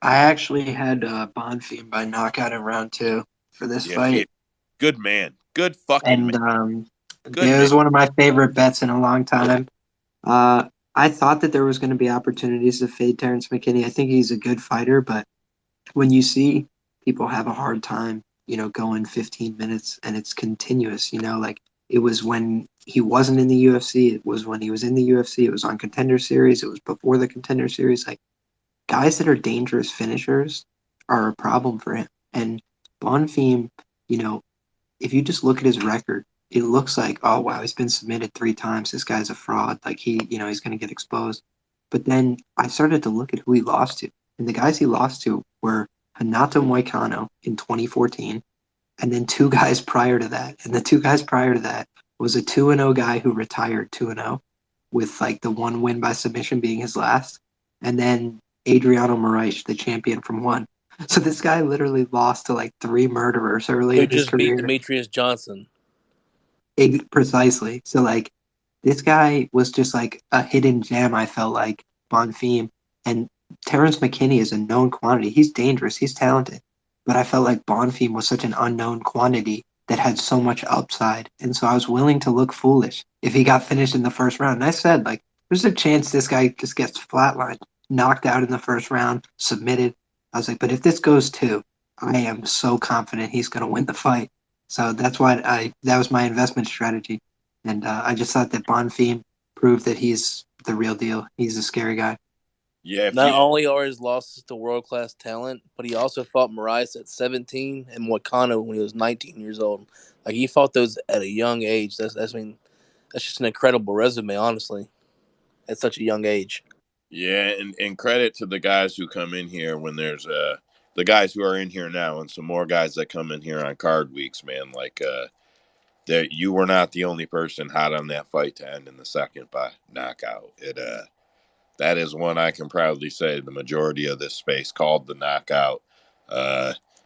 I actually had Bonfim by knockout in round 2 for this Yeah, shit. fight. Good man. Good fucking And man. Good it man. was one of my favorite bets in a long time. I thought that there was going to be opportunities to fade Terrence McKinney. I think he's a good fighter, but when you see people have a hard time, going 15 minutes and it's continuous, like it was when he wasn't in the UFC, it was when he was in the UFC, it was on Contender Series, it was before the Contender Series. Like guys that are dangerous finishers are a problem for him. And Bonfim, if you just look at his record, it looks like, oh wow, he's been submitted 3 times. This guy's a fraud. Like he's going to get exposed. But then I started to look at who he lost to, and the guys he lost to were Hanato Moicano in 2014, and then 2 guys prior to that. And the 2 guys prior to that was a 2-0 guy who retired 2-0, with like the 1 win by submission being his last, and then Adriano Moraes, the champion from 1. So this guy literally lost to like 3 murderers early Who in his just beat career. Demetrius Johnson. Precisely. So like this guy was just like a hidden gem, I felt like, Bonfim. And Terrence McKinney is a known quantity. He's dangerous. He's talented. But I felt like Bonfim was such an unknown quantity that had so much upside. And so I was willing to look foolish if he got finished in the first round. And I said, like, there's a chance this guy just gets flatlined, knocked out in the first round, submitted. I was like, but if this goes 2, I am so confident he's going to win the fight. So that's why that was my investment strategy. And I just thought that Bonfim proved that he's the real deal. He's a scary guy. Yeah, Not only are his losses to world-class talent, but he also fought Moraes at 17 and Moicano when he was 19 years old. Like, he fought those at a young age. That's just an incredible resume, honestly, at such a young age. Yeah, and credit to the guys who come in here when there's the guys who are in here now and some more guys that come in here on card weeks, man. Like that you were not the only person hot on that fight to end in the second by knockout. That is one I can proudly say the majority of this space called the knockout.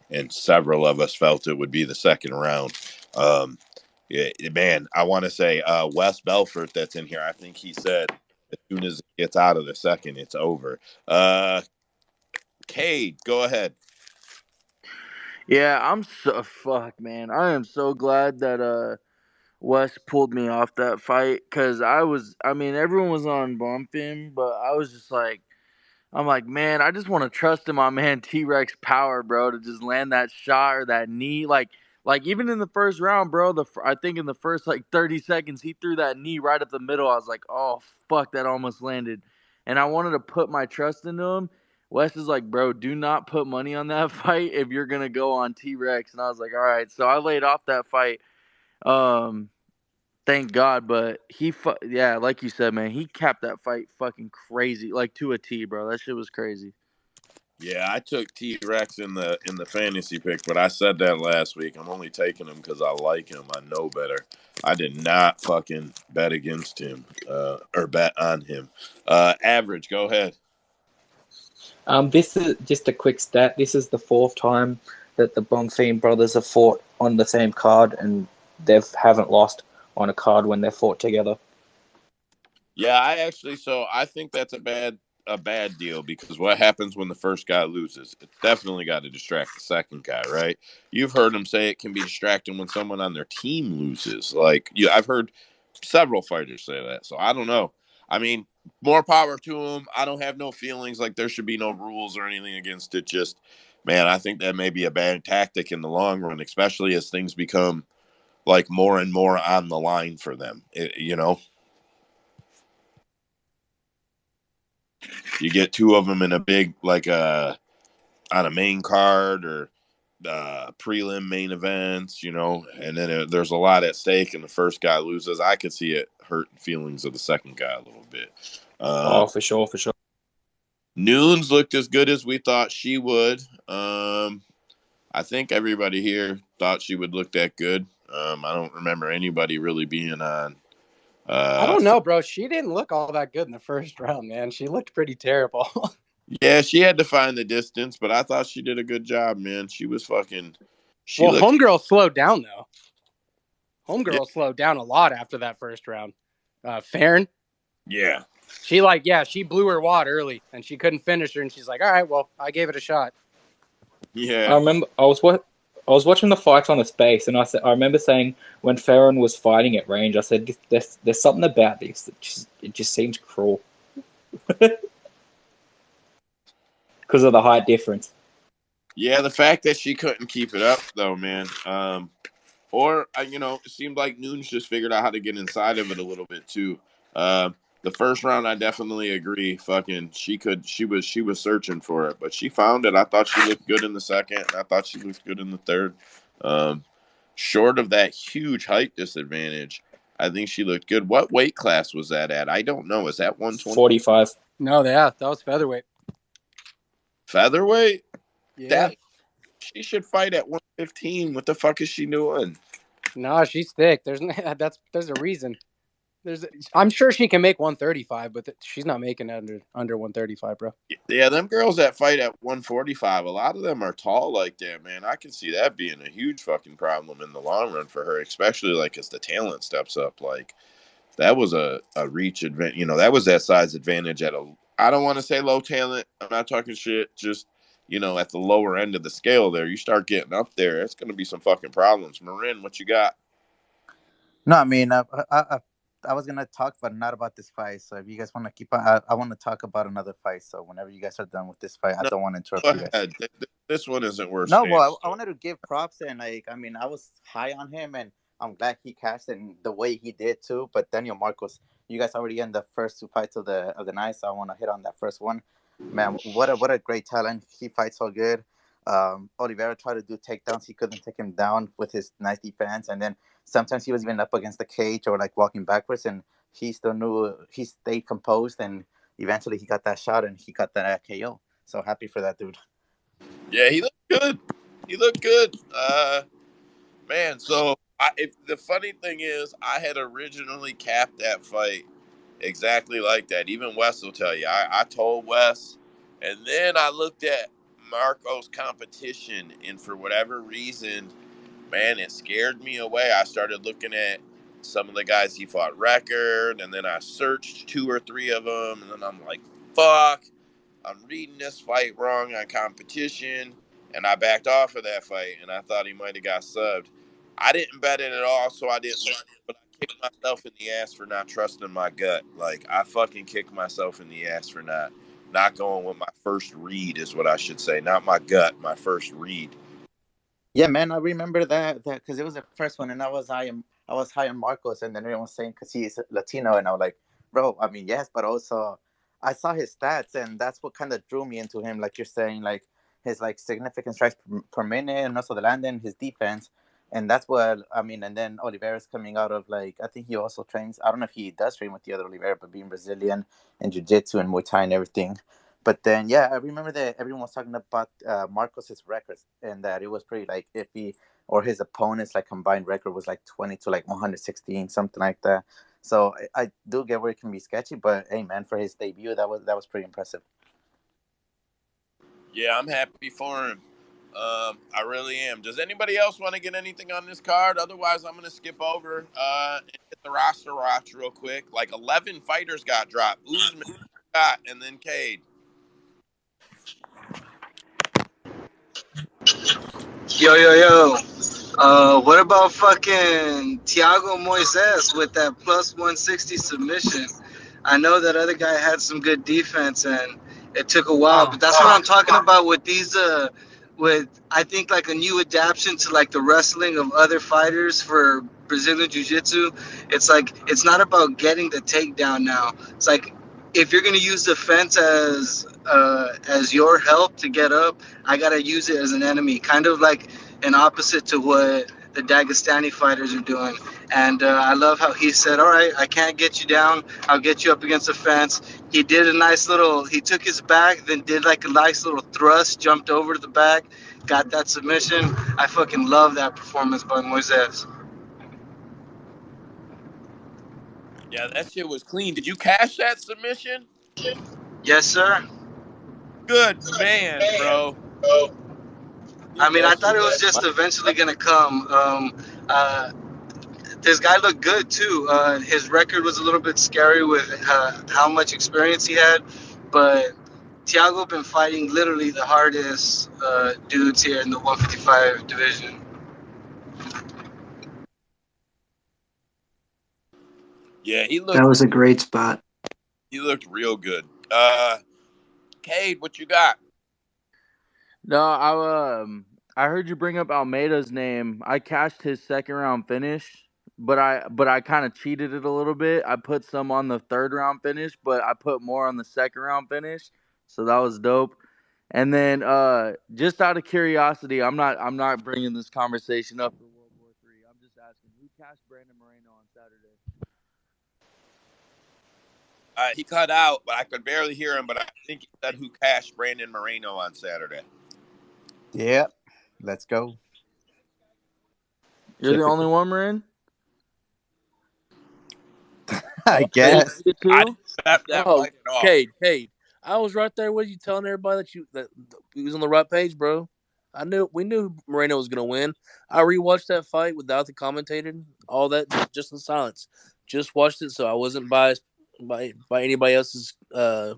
And several of us felt it would be the second round. Yeah, man, I want to say Wes Belfort that's in here. I think he said as soon as it gets out of the second, it's over. Cade, go ahead. Yeah, I'm so fuck, man. I am so glad that Wes pulled me off that fight because I mean, everyone was on Bonfim, but I was just like, I'm like, man, I just want to trust in my man T Rex power, bro, to just land that shot or that knee, like even in the first round, bro. I think in the first like 30 seconds, he threw that knee right up the middle. I was like, oh fuck, that almost landed, and I wanted to put my trust into him. Wes is like, bro, do not put money on that fight if you're gonna go on T Rex, and I was like, all right, so I laid off that fight. Um, Thank God, but yeah, like you said, man, he capped that fight fucking crazy, like to a T, bro. That shit was crazy. Yeah, I took T-Rex in the fantasy pick, but I said that last week. I'm only taking him because I like him. I know better. I did not fucking bet against him or bet on him. Average, go ahead. This is just a quick stat. This is the 4th time that the Bonfim brothers have fought on the same card, and they haven't lost on a card when they've fought together. Yeah, I think that's a bad deal because what happens when the first guy loses? It's definitely got to distract the second guy, right? You've heard him say it can be distracting when someone on their team loses. I've heard several fighters say that. So I don't know. I mean, more power to him. I don't have no feelings like there should be no rules or anything against it. Just, man, I think that may be a bad tactic in the long run, especially as things become like more and more on the line for them. You get 2 of them in a big, like on a main card or prelim main events, and then there's a lot at stake and the first guy loses. I could see it hurting feelings of the second guy a little bit. For sure. Nunes looked as good as we thought she would. I think everybody here thought she would look that good. I don't remember anybody really being on. I don't know, bro. She didn't look all that good in the first round, man. She looked pretty terrible. Yeah, she had to find the distance, but I thought she did a good job, man. She was fucking. Homegirl slowed down though. Homegirl slowed down a lot after that first round. Farron. Yeah. She blew her wad early and she couldn't finish her, and she's like, all right, well, I gave it a shot. Yeah. I remember I was watching the fights on the space, and I remember saying when Farron was fighting at range, I said, "There's something about this that it just seems cruel." Because of the height difference. Yeah, the fact that she couldn't keep it up, though, man. It seemed like Nunes just figured out how to get inside of it a little bit too. The first round, I definitely agree. Fucking, she was searching for it, but she found it. I thought she looked good in the second. I thought she looked good in the third. Short of that huge height disadvantage, I think she looked good. What weight class was that at? I don't know. Is that 120? 45. No, that was featherweight. Featherweight? Yeah. She should fight at 115. What the fuck is she doing? No, she's thick. There's a reason. I'm sure she can make 135, but she's not making it under 135, bro. Yeah, them girls that fight at 145, a lot of them are tall like that, man. I can see that being a huge fucking problem in the long run for her, especially like as the talent steps up. Like that was a reach advantage. That was that size advantage at I don't want to say low talent. I'm not talking shit. Just, at the lower end of the scale there, you start getting up there, it's going to be some fucking problems. Marin, what you got? No, I mean, I was gonna talk, but not about this fight. So if you guys want to keep on, I want to talk about another fight. So whenever you guys are done with this fight, I No, don't want to go interrupt you guys. ahead. This one isn't worth No, staying. well, I wanted to give props and like, I mean, I was high on him, and I'm glad he cashed in the way he did too. But Daniel Marcos, you guys already in the first two fights of the night, so I want to hit on that first one. Man, what a great talent! He fights so good. Oliveira tried to do takedowns, he couldn't take him down with his nice defense, and then sometimes he was even up against the cage or like walking backwards, and he still knew he stayed composed, and eventually he got that shot and he got that KO. So happy for that dude. Yeah, he looked good. He looked good. Man, so the funny thing is, I had originally capped that fight exactly like that. Even Wes will tell you. I told Wes, and then I looked at Marco's competition, and for whatever reason, man, it scared me away. I started looking at some of the guys he fought record, and then I searched two or three of them, and then I'm like, fuck, I'm reading this fight wrong on competition, and I backed off of that fight, and I thought he might have got subbed. I didn't bet it at all, so I didn't look, but I kicked myself in the ass for not trusting my gut. Like, I fucking kicked myself in the ass for not going with my first read, is what I should say. Not my gut, my first read. Yeah, man, I remember that because it was the first one, and I was high on Marcos, and then everyone was saying because he's Latino, and I was like, bro, I mean, yes, but also I saw his stats, and that's what kind of drew me into him. Like you're saying, like his like significant strikes per minute, and also the landing, his defense, and that's what I mean. And then Oliveira's coming out of like I think he also trains. I don't know if he does train with the other Oliveira, but being Brazilian and jiu-jitsu and Muay Thai and everything. But then, yeah, I remember that everyone was talking about Marcos's records and that it was pretty like iffy, or his opponent's like combined record was like 20 to like 116, something like that. So I do get where it can be sketchy, but hey, man, for his debut, that was pretty impressive. Yeah, I'm happy for him. I really am. Does anybody else want to get anything on this card? Otherwise, I'm going to skip over and hit the roster watch real quick. Like 11 fighters got dropped. Usman, Scott, and then Cade. Yo, yo, yo. What about fucking Thiago Moises with that plus 160 submission? I know that other guy had some good defense and it took a while, but that's what I'm talking about with these with I think like a new adaptation to like the wrestling of other fighters for Brazilian Jiu-Jitsu. It's like it's not about getting the takedown now. It's like if you're gonna use the fence as your help to get up, I gotta use it as an enemy. Kind of like an opposite to what the Dagestani fighters are doing. And I love how he said, all right, I can't get you down. I'll get you up against the fence. He did a nice little, he took his back, then did like a nice little thrust, jumped over to the back, got that submission. I fucking love that performance by Moises. Yeah, that shit was clean. Did you cash that submission? Yes, sir. Good man, bro. I Get mean, I that thought shit. it was just eventually going to come. This guy looked good too. His record was a little bit scary with how much experience he had, but Thiago been fighting literally the hardest dudes here in the 155 division. Yeah, That was a great spot. he looked real good. Cade, what you got? No, I heard you bring up Almeida's name. I cashed his second round finish, but I kind of cheated it a little bit. I put some on the third round finish, but I put more on the second round finish. So that was dope. And then just out of curiosity, I'm not bringing this conversation up for World War III. I'm just asking who cashed Brandon Moreno on Saturday. He cut out, but I could barely hear him. But I think he said who cashed Brandon Moreno on Saturday. Yeah, Let's go. You're the Typical. only one, Marin? I Cade, guess. you I too? didn't bet that Oh, fight at all. Cade, I was right there with you, telling everybody that he was on the right page, bro. We knew Moreno was gonna win. I rewatched that fight without the commentator, all that, just in silence. Just watched it, so I wasn't biased by anybody else's by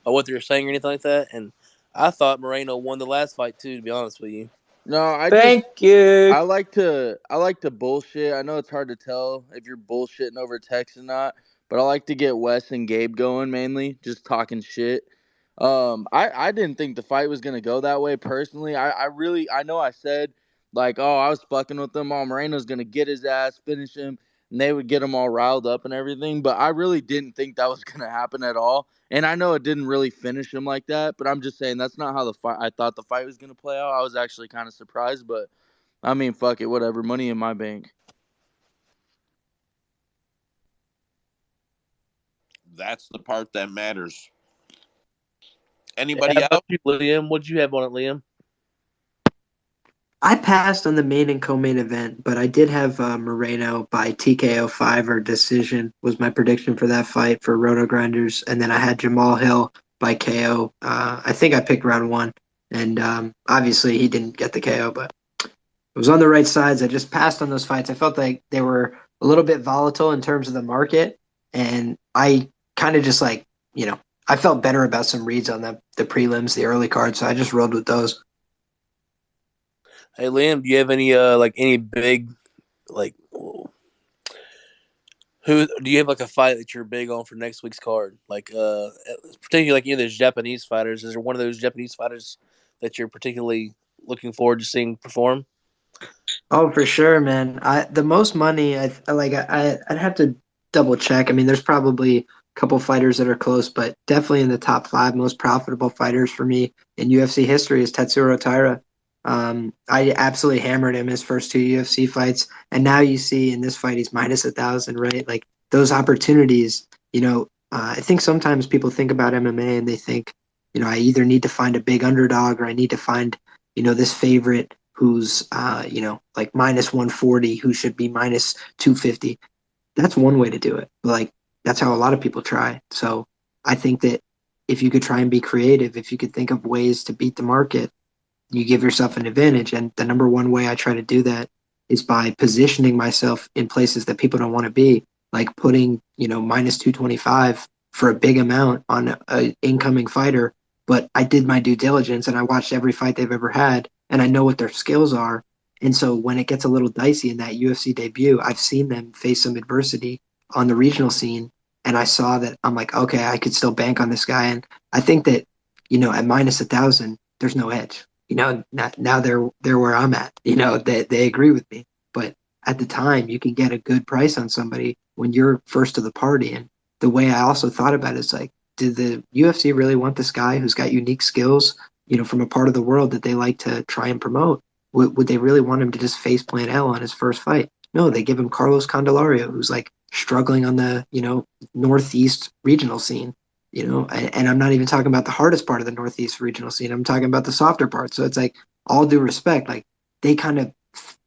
what they were saying or anything like that. And I thought Moreno won the last fight too. To be honest with you, No, Thank you. I like to bullshit. I know it's hard to tell if you're bullshitting over text or not, but I like to get Wes and Gabe going mainly, just talking shit. I didn't think the fight was gonna go that way personally. I know I said like, oh, I was fucking with them. Oh, Moreno's gonna get his ass, finish him, and they would get him all riled up and everything. But I really didn't think that was gonna happen at all. And I know it didn't really finish him like that, but I'm just saying that's not how the fight. I thought the fight was gonna play out. I was actually kind of surprised, but I mean, fuck it, whatever. Money in my bank. That's the part that matters. how Anybody about else? you, Liam? What'd you have on it, Liam? I passed on the main and co-main event, but I did have Moreno by TKO 5 or decision was my prediction for that fight for Roto Grinders, and then I had Jamal Hill by KO. I think I picked round one, and obviously he didn't get the KO, but it was on the right sides. I just passed on those fights. I felt like they were a little bit volatile in terms of the market, and I kind of just I felt better about some reads on the prelims, the early cards, so I just rolled with those. Hey, Liam, do you have any big like who do you have like a fight that you're big on for next week's card? Like particularly like those Japanese fighters. Is there one of those Japanese fighters that you're particularly looking forward to seeing perform? Oh, for sure, man. The most money I'd have to double check. I mean, there's probably a couple fighters that are close, but definitely in the top five most profitable fighters for me in UFC history is Tetsuro Taira. I absolutely hammered him his first two UFC fights, and now you see in this fight he's minus 1,000, right? Like those opportunities, I think sometimes people think about MMA and they think, I either need to find a big underdog or I need to find, this favorite who's like minus 140 who should be minus 250. That's one way to do it. Like that's how a lot of people try. So I think that if you could try and be creative, if you could think of ways to beat the market, you give yourself an advantage. And the number one way I try to do that is by positioning myself in places that people don't want to be, like putting, minus 225 for a big amount on an incoming fighter. But I did my due diligence and I watched every fight they've ever had and I know what their skills are. And so when it gets a little dicey in that UFC debut, I've seen them face some adversity on the regional scene. And I saw that I'm like, okay, I could still bank on this guy. And I think that, at minus 1,000, there's no edge. Now they're where I'm at. They agree with me. But at the time, you can get a good price on somebody when you're first to the party. And the way I also thought about it is like, did the UFC really want this guy who's got unique skills, from a part of the world that they like to try and promote? Would they really want him to just face Plan L on his first fight? No, they give him Carlos Candelario, who's like struggling on the, Northeast regional scene, and I'm not even talking about the hardest part of the Northeast regional scene. I'm talking about the softer part. So it's like, all due respect, like they kind of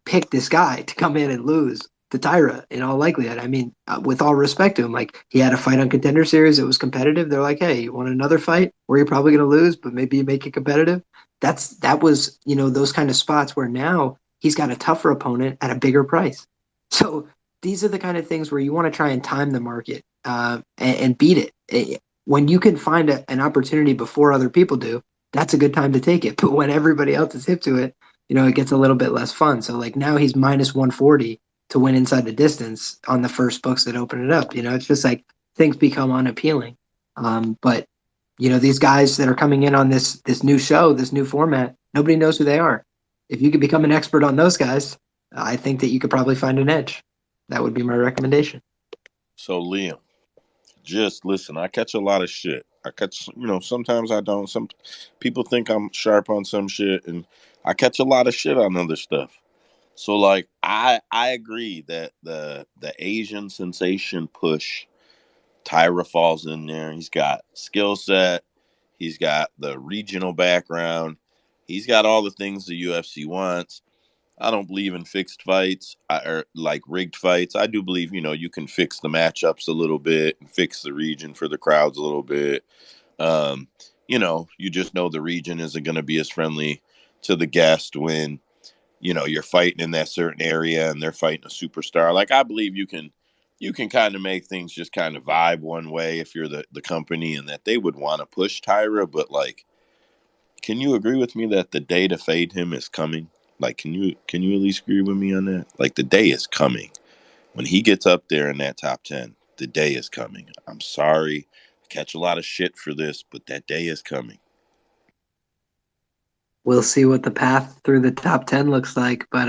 picked this guy to come in and lose to Tyra in all likelihood. I mean, with all respect to him, like he had a fight on Contender Series. It was competitive. They're like, hey, you want another fight where you're probably going to lose, but maybe you make it competitive? That was, those kind of spots where now he's got a tougher opponent at a bigger price. So these are the kind of things where you want to try and time the market and beat it. When you can find an opportunity before other people do, that's a good time to take it. But when everybody else is hip to it, it gets a little bit less fun. So like now he's minus 140 to win inside the distance on the first books that open it up. It's just like things become unappealing. But these guys that are coming in on this new show, this new format, nobody knows who they are. If you could become an expert on those guys, I think that you could probably find an edge. That would be my recommendation. So Liam, just listen. I catch a lot of shit. I catch, sometimes I don't. Some people think I'm sharp on some shit, and I catch a lot of shit on other stuff. So like, I agree that the Asian sensation push, Tyra falls in there. He's got skill set. He's got the regional background. He's got all the things the UFC wants. I don't believe in fixed fights or like rigged fights. I do believe, you can fix the matchups a little bit and fix the region for the crowds a little bit. Um, you just know the region isn't going to be as friendly to the guest when, you're fighting in that certain area and they're fighting a superstar. Like, I believe you can kind of make things just kind of vibe one way if you're the company, and that they would want to push Tyra, but like, can you agree with me that the day to fade him is coming? Like, can you at least agree with me on that? Like, the day is coming. When he gets up there in that top 10, the day is coming. I'm sorry. I catch a lot of shit for this, but that day is coming. We'll see what the path through the top 10 looks like. But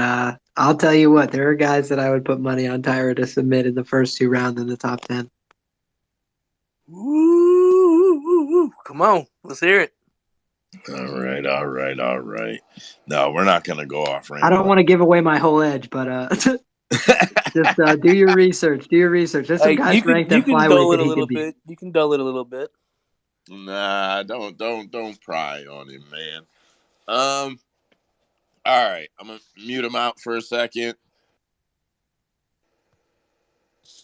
I'll tell you what, there are guys that I would put money on Tyra to submit in the first 2 rounds in the top 10. Ooh, come on, let's hear it. All right. No, we're not going to go off I don't want to give away my whole edge, but just do your research. Do your research. There's some Hey, guys ranked at can flyweight dull that it a he little could beat. bit. You can dull it a little bit. Nah, don't pry on him, man. All right, I'm gonna mute him out for a second.